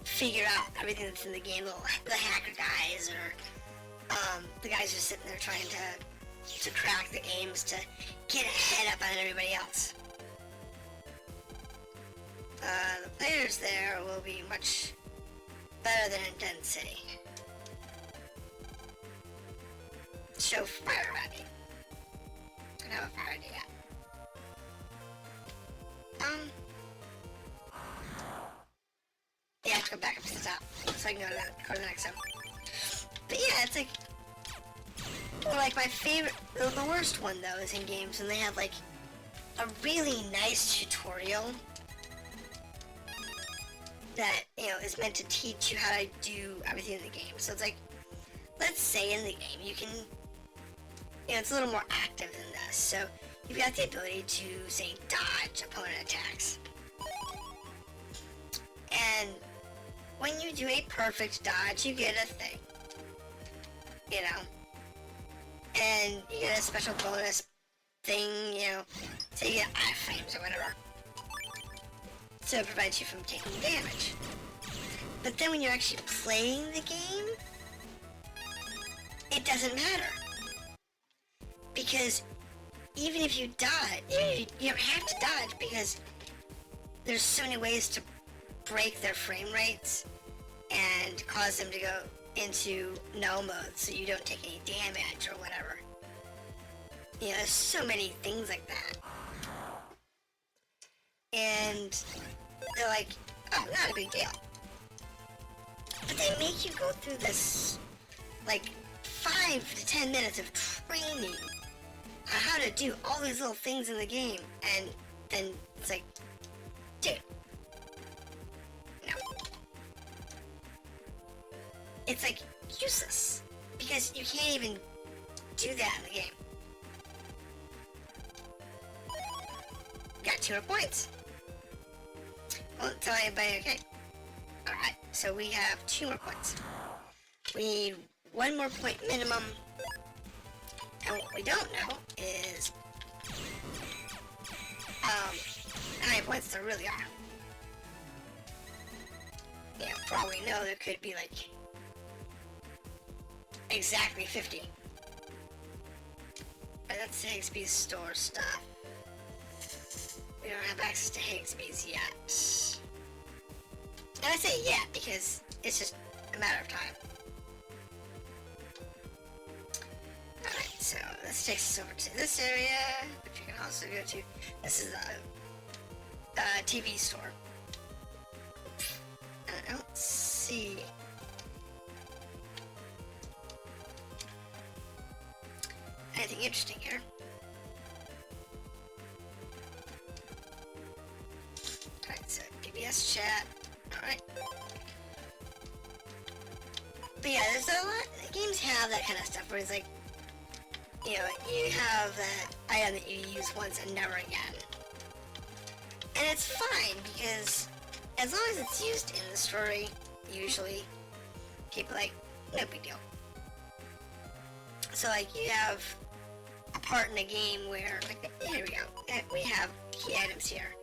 figure out everything that's in the game, the hacker guys, or the guys who are sitting there trying to crack the games to get ahead up on everybody else. The players there will be much better than in Den City. Show fire at me. I don't have a fire idea yet. Yeah, I have to go back up to the top so I can go to the next one. But yeah, it's like, well, like my favorite, the worst one though is in games when they have like a really nice tutorial that, you know, is meant to teach you how to do everything in the game. So it's like, let's say in the game you can, you know, it's a little more active than this. So you've got the ability to, say, dodge opponent attacks. And when you do a perfect dodge, you get a thing. You know? And you get a special bonus thing, you know, so you get iframes or whatever. So it prevents you from taking damage. But then when you're actually playing the game, it doesn't matter. Because even if you dodge, you don't have to dodge because there's so many ways to break their frame rates and cause them to go into null mode so you don't take any damage or whatever. You know, there's so many things like that. And they're like, oh, not a big deal. But they make you go through this, like, 5 to 10 minutes of training on how to do all these little things in the game. And then it's like, dude, no. It's like useless because you can't even do that in the game. Got 2 more points. Won't tell anybody, okay. Alright, so we have 2 more points. We need 1 more point minimum. And what we don't know is how many points there really are. Yeah, for all we know, there could be like exactly 50. But that's Higgsby's store stuff. We don't have access to Higgsby's yet. And I say yet because it's just a matter of time. Alright, so this takes us over to this area, which you can also go to. This is the TV store. And I don't see anything interesting here. Alright, so PBS chat. Alright. But yeah, there's a lot. Games have that kind of stuff where it's like, you know, you have that item that you use once and never again. And it's fine because as long as it's used in the story, usually people are like, no big deal. So like you have a part in a game where, like, here we go, we have key items here.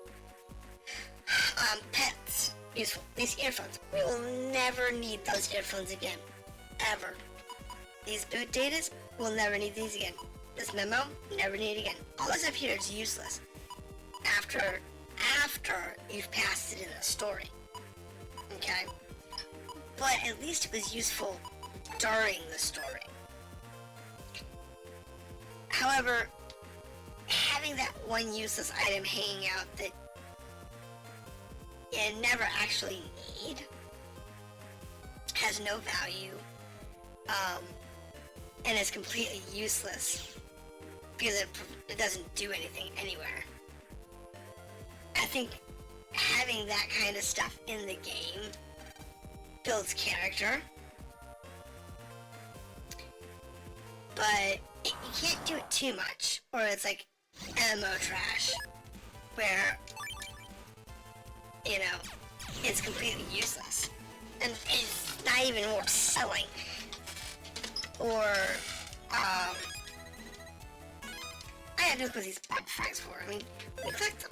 Pets, useful, these earphones. We will never need those earphones again, ever. These boot datas, we'll never need these again. This memo, never need it again. All this up here is useless after you've passed it in the story. Okay? But at least it was useful during the story. However, having that one useless item hanging out that you never actually need has has no value, and is completely useless because it doesn't do anything anywhere. I think having that kind of stuff in the game builds character, but you can't do it too much, or it's like MMO trash, where, you know, it's completely useless, and it's not even worth selling, or, I have to look what these bug frags for. I mean, we collect them.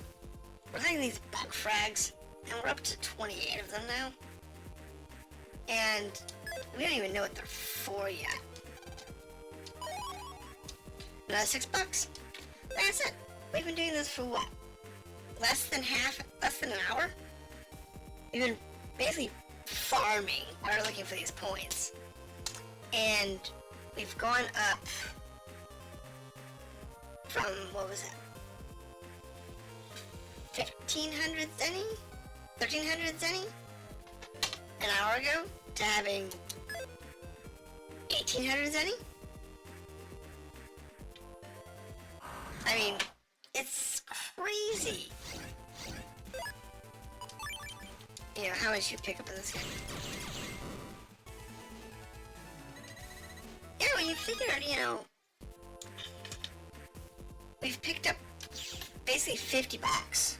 We're collecting these bug frags, and we're up to 28 of them now, and we don't even know what they're for yet. Another $6. Like I said, we've been doing this for what? Less than an hour? We've been basically farming while we're looking for these points. And we've gone up from, what was it? 1,500 zenny? 1,300 zenny? An hour ago to having 1,800 zenny? I mean, it's crazy. You know, how much you pick up in this game. Yeah, when you figure, you know, we've picked up basically $50.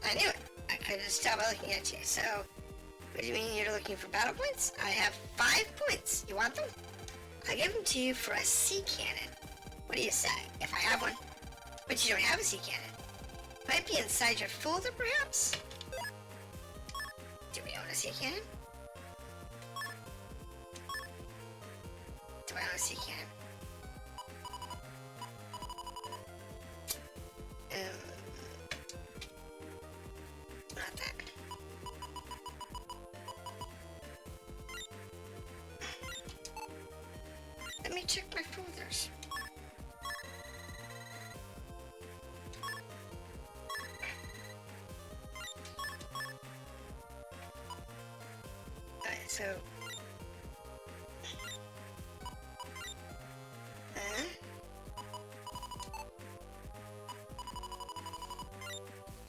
I knew it. I could just tell by looking at you. So, what do you mean you're looking for battle points? I have 5 points. You want them? I'll give them to you for a sea cannon. What do you say? If I have one. But you don't have a sea cannon. Might be inside your folder, perhaps? Do we own a sea cannon? Do I own a sea cannon? Not that. Let me check my folders. Alright, so...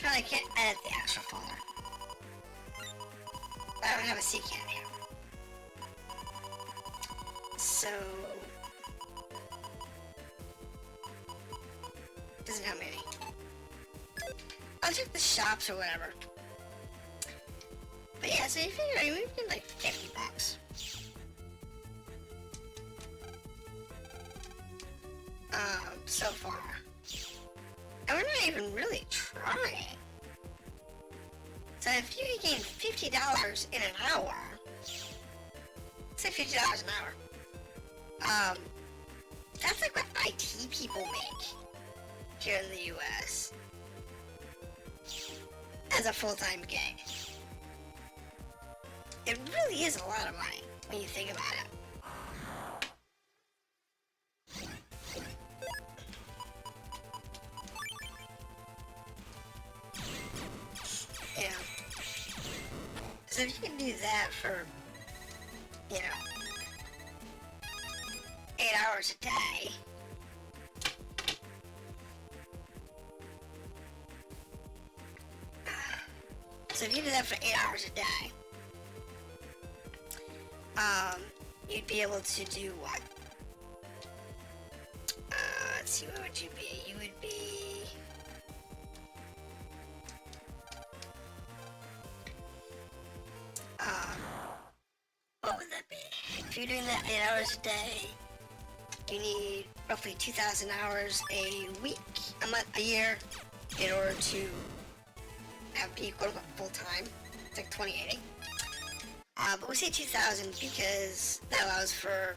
I can't edit the actual folder. But I don't have a C can here. So... doesn't help me any. I'll check the shops or whatever. But yeah, so you figure, I mean, we've been like $50. So far. And we're not even really trying. So if you gain $50 in an hour, say $50 an hour, that's like what IT people make here in the US as a full-time gig. It really is a lot of money when you think about it. Yeah. So if you can do that for, you know, 8 hours a day, so if you do that for 8 hours a day, you'd be able to do what? Let's see, what would you be? You would be... what would that be? If you're doing that 8 hours a day, you need roughly 2,000 hours a week, a month, a year, in order to be quote-unquote full-time. It's like 2080. But we say 2,000 because that allows for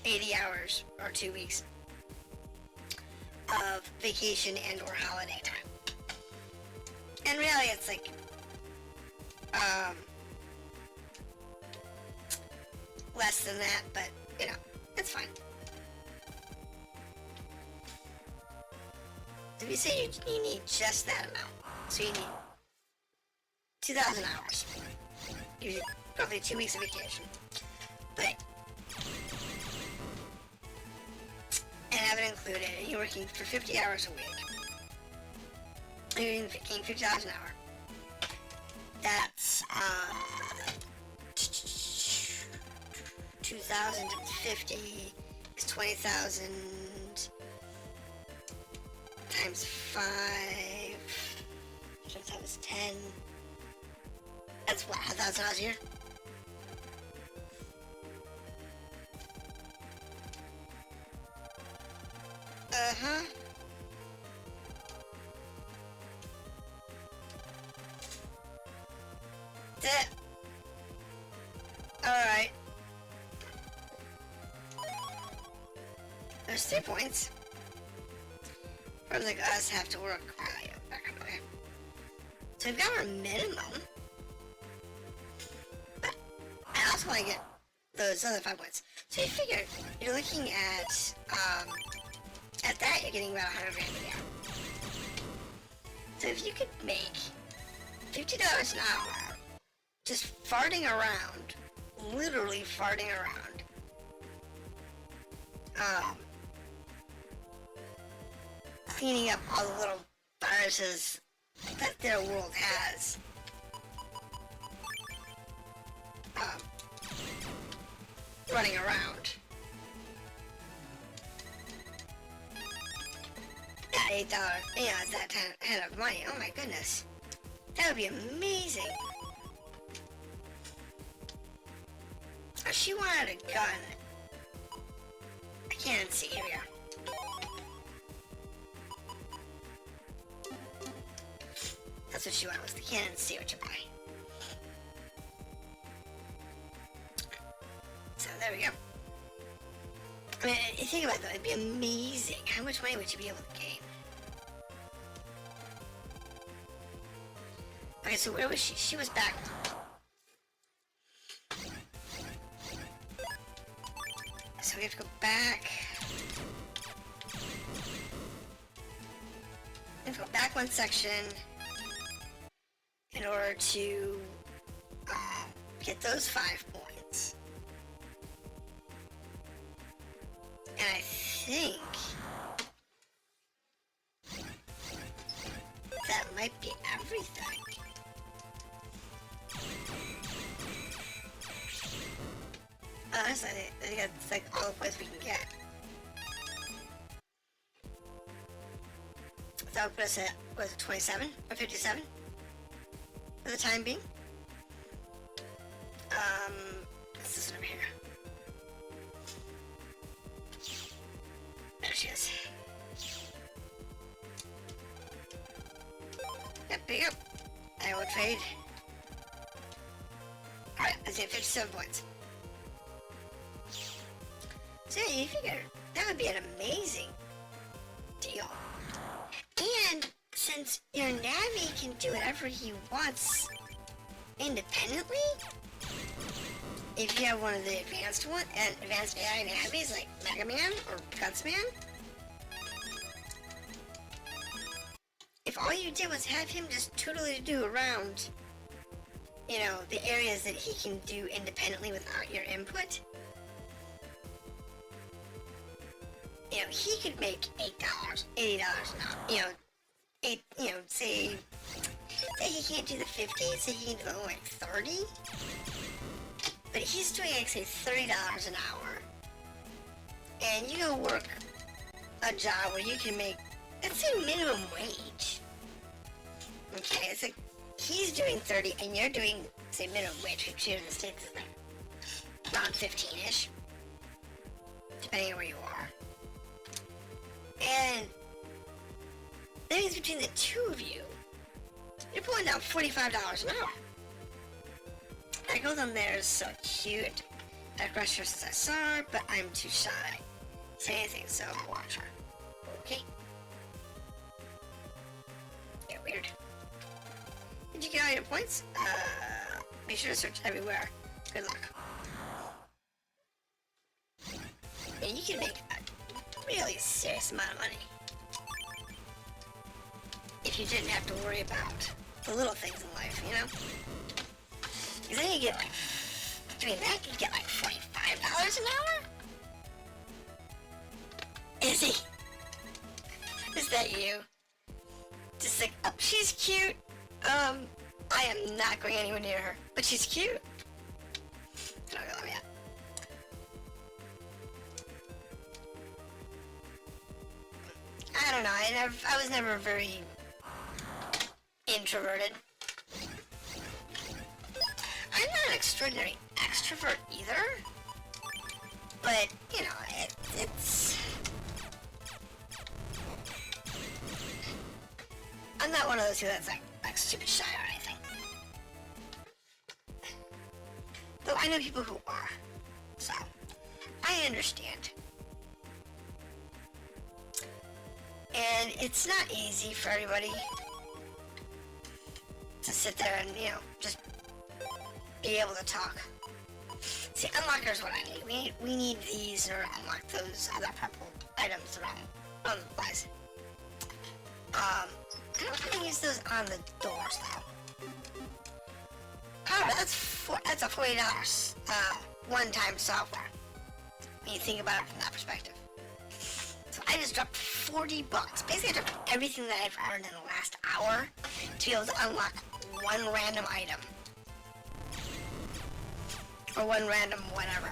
80 hours or 2 weeks of vacation and or holiday time. And really it's like, less than that, but, you know, it's fine. So if you say you need just that amount, so you need 2,000 hours. Usually roughly 2 weeks of vacation. But, and have it included, and you're working for 50 hours a week. And you're getting 50,000 an hour. That's, 2,050 is 20,000 times 5 times 10. That's what, $1,000 a year? Uh-huh. That. Alright. There's 3 points. Firms like us have to work. Okay. So we've got our minimum. But I also want to get those other 5 points. So you figure you're looking at that you're getting about 100 grand a year. So if you could make $50 an hour just farting around, literally farting around, cleaning up all the little viruses that their world has. Running around. At $8, yeah, it's that kind of money. Oh my goodness. That would be amazing. Oh, she wanted a gun. I can't see. Here we go. That's what she wanted, was the cannon to see what you buy. So there we go. I mean, you think about that, it'd be amazing. How much money would you be able to gain? Okay, so where was she? She was back. So we have to go back. We have to go back one section in order to get those 5 points. And I think that might be everything. Honestly, I think that's like all the points we can get. So that would put us at, what is it, 27 or 57 for the time being. What's this one over here? There she is. Yep, there you go. I will trade. Alright, let's get 57 points. So yeah, you figure that would be an amazing deal. And since your Navi can do whatever he wants independently, if you have one of the advanced AI Navis like MegaMan or Gutsman, if all you did was have him just totally do around, you know, the areas that he can do independently without your input, you know, he could make $8, $80 an hour. Say he can't do the 50, say he can do like 30. But he's doing like say $30 an hour. And you go work a job where you can make, let's say, minimum wage. Okay, it's like he's doing 30 and you're doing, say, minimum wage, which here in the States is like around 15-ish. Depending on where you are. And that means between the two of you, you're pulling down $45 an hour. That goes on there is so cute. I crush her since I saw her, but I'm too shy to say anything, so watch her. Okay. Yeah, weird. Did you get all your points? Be sure to search everywhere. Good luck. And you can make a really serious amount of money if you didn't have to worry about the little things in life, you know? Because then you get like, doing that, you get like $45 an hour? Is he? Is that you? Just like, oh, she's cute. I am not going anywhere near her, but she's cute. Oh, yeah. I don't know, I was never very introverted. I'm not an extraordinary extrovert either, but, you know, it's... I'm not one of those who that's like stupid shy or anything. Though I know people who are, so I understand. And it's not easy for everybody to sit there and, you know, just be able to talk. See, unlockers what I need. We need these or unlock those other purple items around the place. I don't know if I can use those on the doors though. However, that's a $40 one-time software when you think about it from that perspective. So I just dropped $40. Basically, I dropped everything that I've earned in the last hour to be able to unlock one random item. Or one random whatever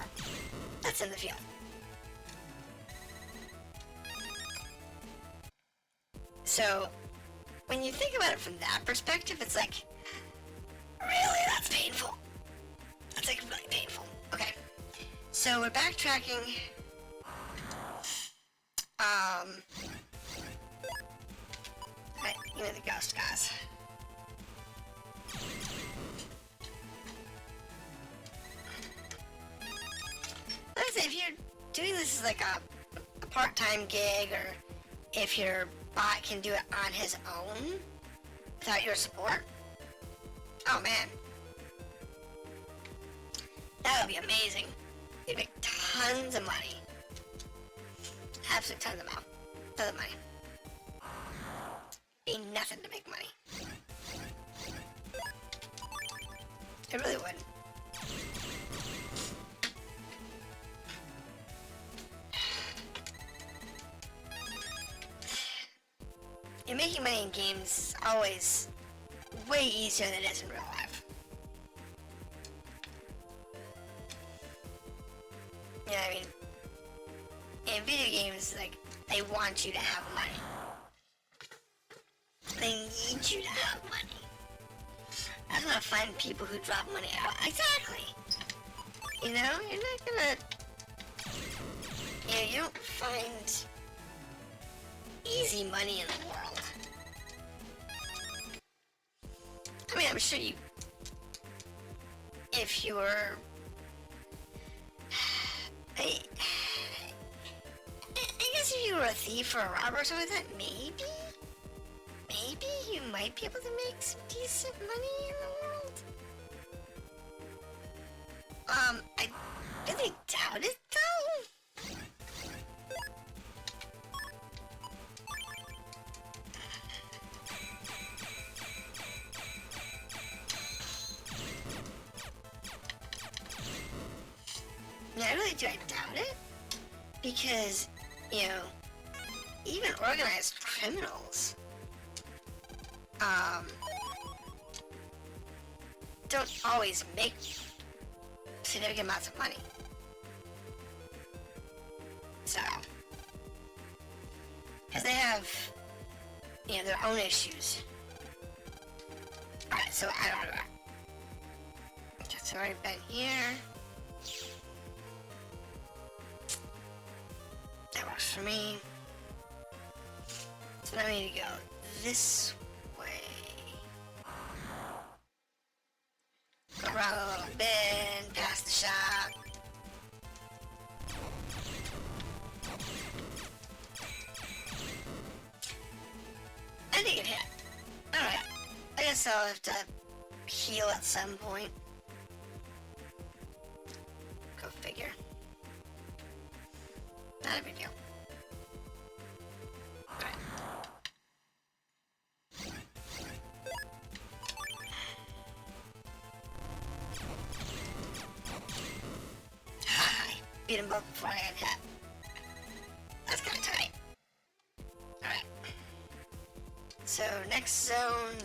that's in the field. So, when you think about it from that perspective, it's like, really, that's painful. That's like really painful. Okay, so we're backtracking. Right, you know the ghost guys. Like I said, if you're doing this as like a part-time gig, or if your bot can do it on his own without your support, oh man, that would be amazing. You'd make tons of money. Absolute tons of money. Be nothing to make money. It really would. And making money in games is always way easier than it is in real life. You know what I mean? In video games, like, they want you to have money. They need you to have money. I don't want to find people who drop money out. Exactly. You know, you're not gonna... You know, you don't find easy money in the world. I mean, I'm sure you... If you were... I guess if you were a thief or a robber or something like that, maybe you might be able to make some decent money in the world. I really doubt it though. Yeah, I really do. I doubt it. Because, you know, even organized criminals don't always make significant amounts of money. So, because they have, you know, their own issues. Alright, so I don't know. Just already been here. That works for me. So now I need to go this way. Go around a little bit, past the shop. I didn't get hit. Alright. I guess I'll have to heal at some point. Go figure. Not a big deal. beat them both before I had hit. That's kind of tight. Alright. So, next zone.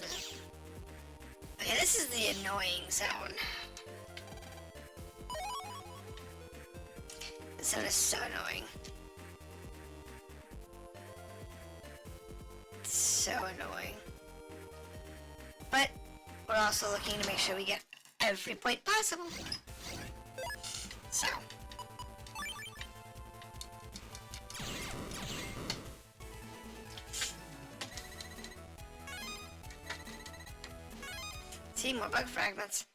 Okay, this is the annoying zone. This zone is so annoying. So annoying. But we're also looking to make sure we get every point possible. So. See, more bug fragments.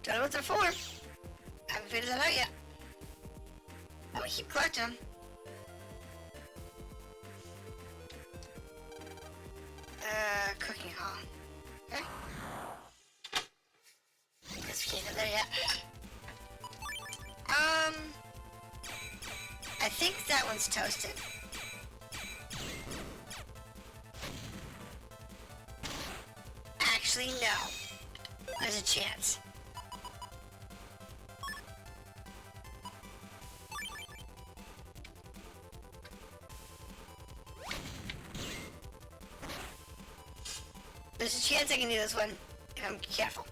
Don't know what they're for. Haven't figured that out yet. But we keep collecting them. Cooking hall. Okay. Guess we can't go there yet. I think that one's toasted. Actually, no. There's a chance. There's a chance I can do this one if I'm careful.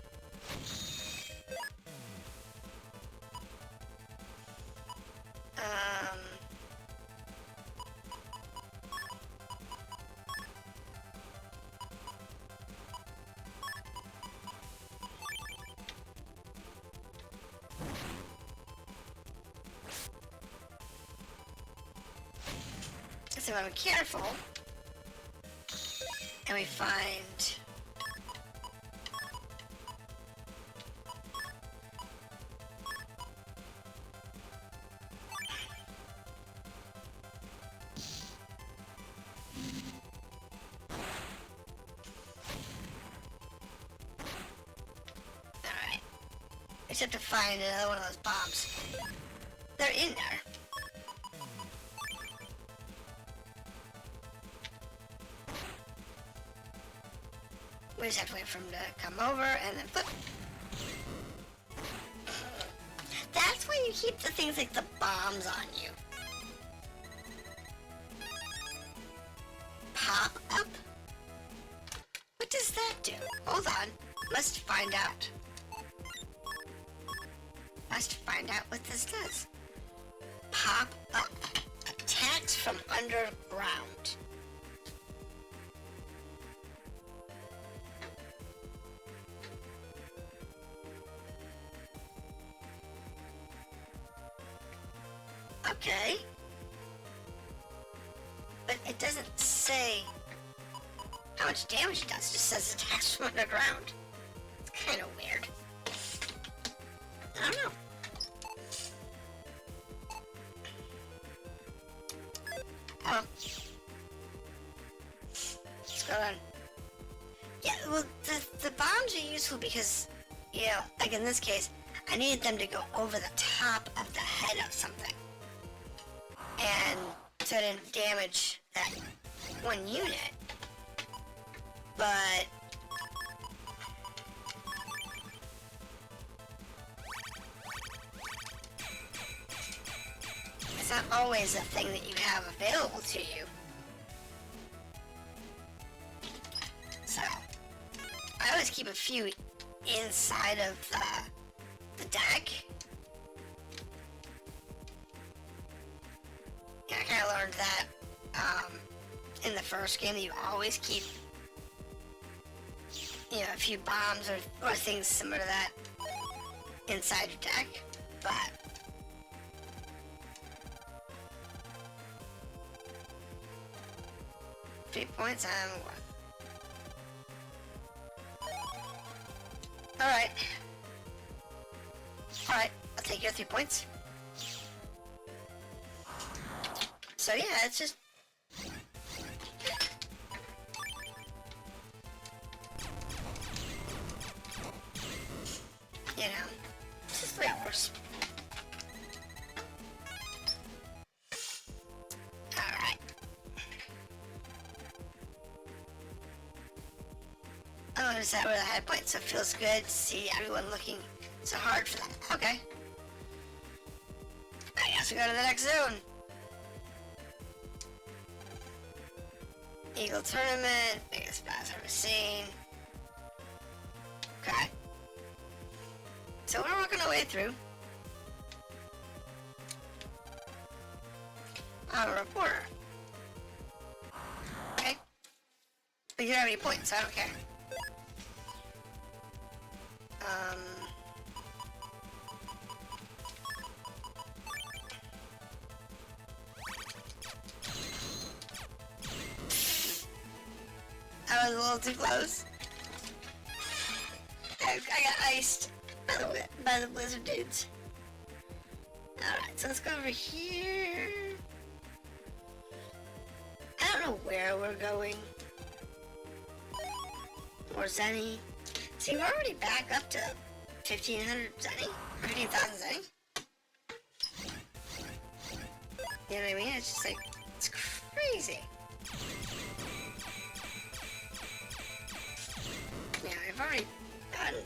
So if I'm careful, and we find except to find another one of those bombs. They're in there. We just have to wait for him to come over and then flip. That's why you keep the things like the bombs on you. Pop up? What does that do? Hold on. Must find out. Must find out what this does. Pop up. Attacks from underground. Okay. But it doesn't say how much damage it does. It just says attacks from underground. It's kind of weird. I don't know. Oh. What's going on? Yeah, well, the bombs are useful because, you know, like in this case, I needed them to go over the top of the head of something. And so it didn't damage that one unit. But it's not always a thing that you have available to you. So I always keep a few inside of the deck. Yeah, I kind of learned that in the first game, that you always keep, you know, a few bombs or things similar to that inside your deck. But $3 points and what? Alright. Alright, I'll take your 3 points. So yeah, it's just... you know, it's just 3 hours. Alright. Oh, is that where the high points? So it feels good to see everyone looking so hard for that. Okay. we go to the next zone. Eagle Tournament, biggest bass ever seen. Okay. So we're working our way through. I'm a reporter. Okay. But you don't have any points, so I don't care. I was a little too close. I got iced by the blizzard dudes. Alright, so let's go over here. I don't know where we're going. Or Zenny. See, we're already back up to 1,500 Zenny. 15,000 Zenny. You know what I mean? It's just like, it's crazy. Yeah, I've already gotten,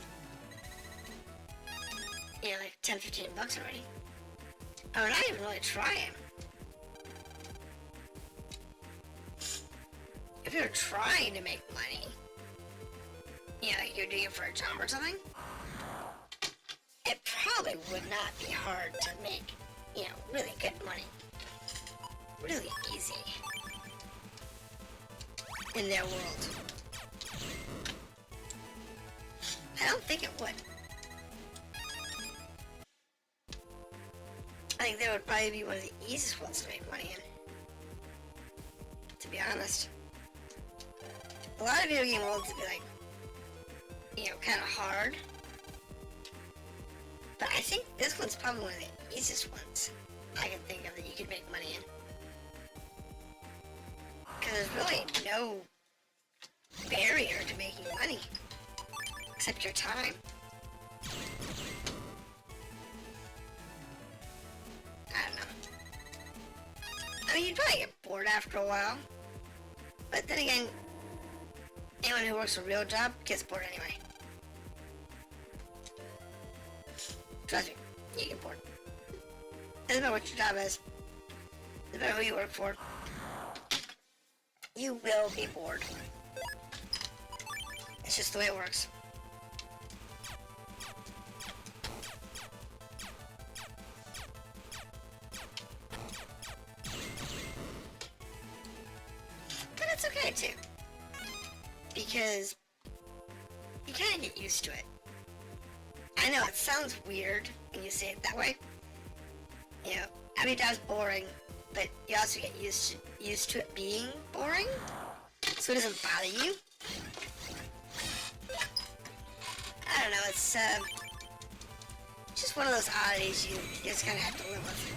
you know, like 10, 15 bucks already. Oh, and I didn't even really try him. If you're trying to make money, you know, you're doing it for a job or something, it probably would not be hard to make, you know, really good money. Really easy. In their world. I don't think it would. I think that would probably be one of the easiest ones to make money in. To be honest. A lot of video game worlds would be like, you know, kind of hard. But I think this one's probably one of the easiest ones I can think of that you could make money in. Because there's really no barrier to making money. Except your time. I don't know. I mean, you'd probably get bored after a while. But then again, anyone who works a real job gets bored anyway. Trust me, you get bored. Doesn't matter what your job is. Doesn't matter who you work for. You will be bored. It's just the way it works. But it's okay too. Because you kind of get used to it. I know it sounds weird when you say it that way. You know, every job's boring, but you also get used to it being boring, so it doesn't bother you. I don't know, it's just one of those oddities you just kind of have to live with.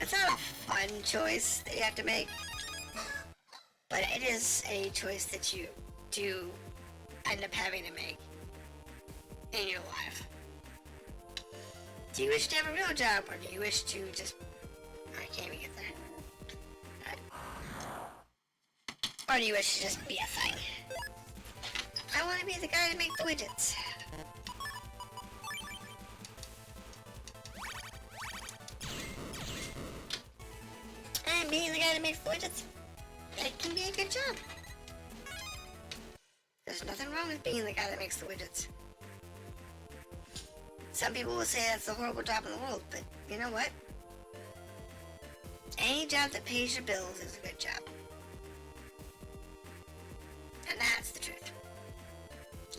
It's not a fun choice that you have to make, but it is a choice that you do end up having to make in your life. Do you wish to have a real job, or do you wish to just... I can't even get there. Right. Or do you wish to just be a thing? I want to be the guy to make the widgets. And being the guy that makes the widgets, it can be a good job. There's nothing wrong with being the guy that makes the widgets. Some people will say that's a horrible job in the world, but you know what? Any job that pays your bills is a good job. And that's the truth.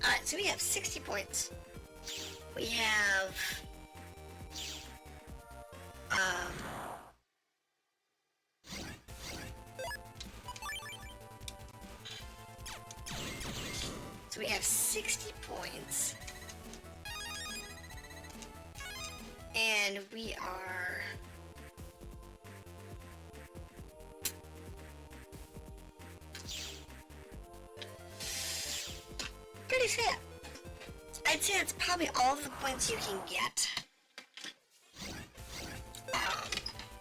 Alright, so we have 60 points. We have... So we have 60 points. And we are... pretty set. I'd say that's probably all of the points you can get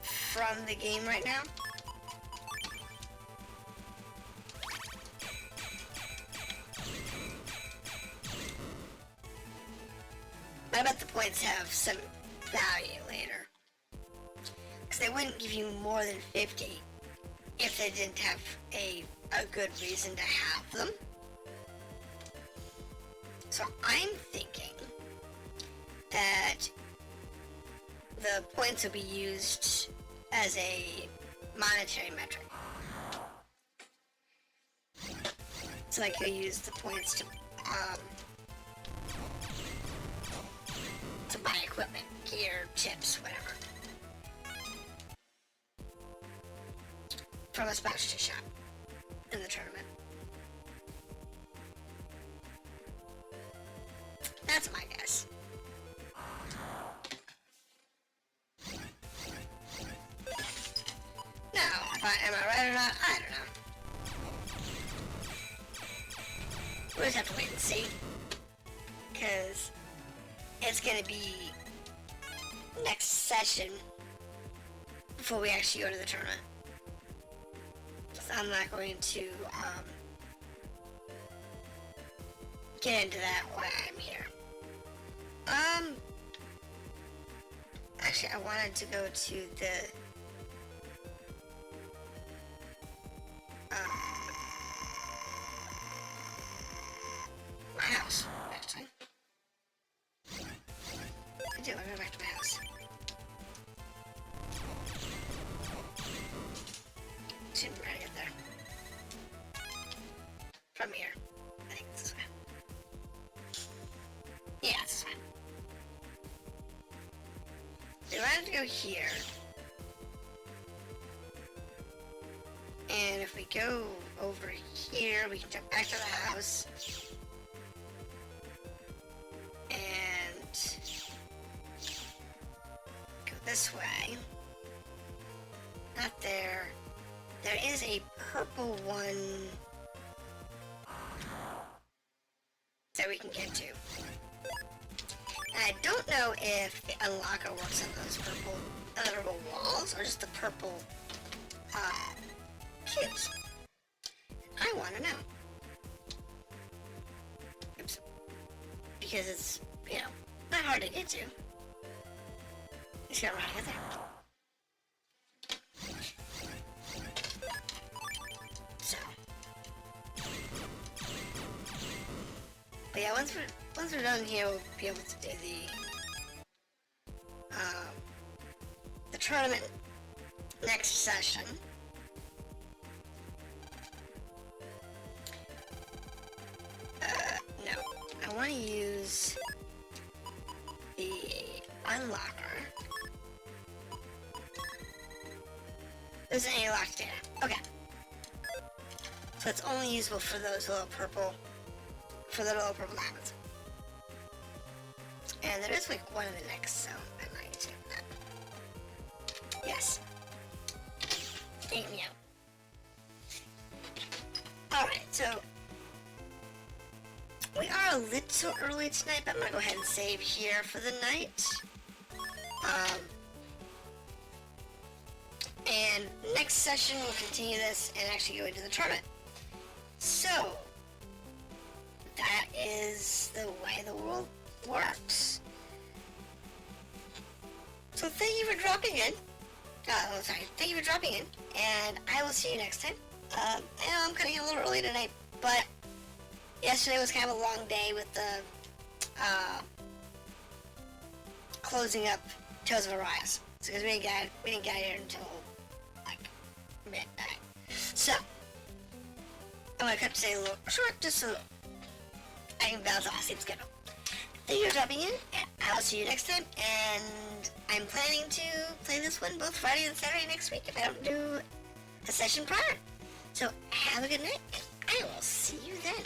from the game right now. I bet the points have some value later. Because they wouldn't give you more than 50 if they didn't have a good reason to have them. So I'm thinking that the points will be used as a monetary metric. So like you'll use the points to buy equipment, gear, chips, whatever, from a specialty shop in the tournament. That's my guess. Now, am I right or not? I don't know. We'll just have to wait and see. Because it's going to be next session before we actually go to the tournament. So I'm not going to get into that while I'm here. Actually, I wanted to go to the my house, actually. I do, I'll go back to my house. Shouldn't be able to get there. From here. I think this way. Yeah, this way. So I have to go here. And if we go over here, we can jump back to the house. And go this way. Not there. There is a purple one that we can get to. And I don't know if the unlocker works on those purple walls or just the purple cubes. I want to know. Oops. Because it's, you know, not hard to get to. Just gotta run out there. So. But yeah, once we're done here, we'll be able to do the tournament next session. No, I want to use the unlocker. There's any locked data. Okay. So it's only usable for those little purple, diamonds. And there is like one in the next, so I might take that. Yes. Ain't me out. Alright, so we are a little early tonight, but I'm gonna go ahead and save here for the night. And next session we'll continue this and actually go into the tournament. So that is the way the world works. So thank you for dropping in. Thank you for dropping in, and I will see you next time. I know I'm cutting it a little early tonight, but yesterday was kind of a long day with the closing up Tales of Arise. So because we didn't get here until like midnight. So I'm gonna cut today a little short just so I can balance out the sleep schedule. Thank you for dropping in, and I'll see you next time. And I'm planning to play this one both Friday and Saturday next week if I don't do a session prior. So have a good night, and I will see you then.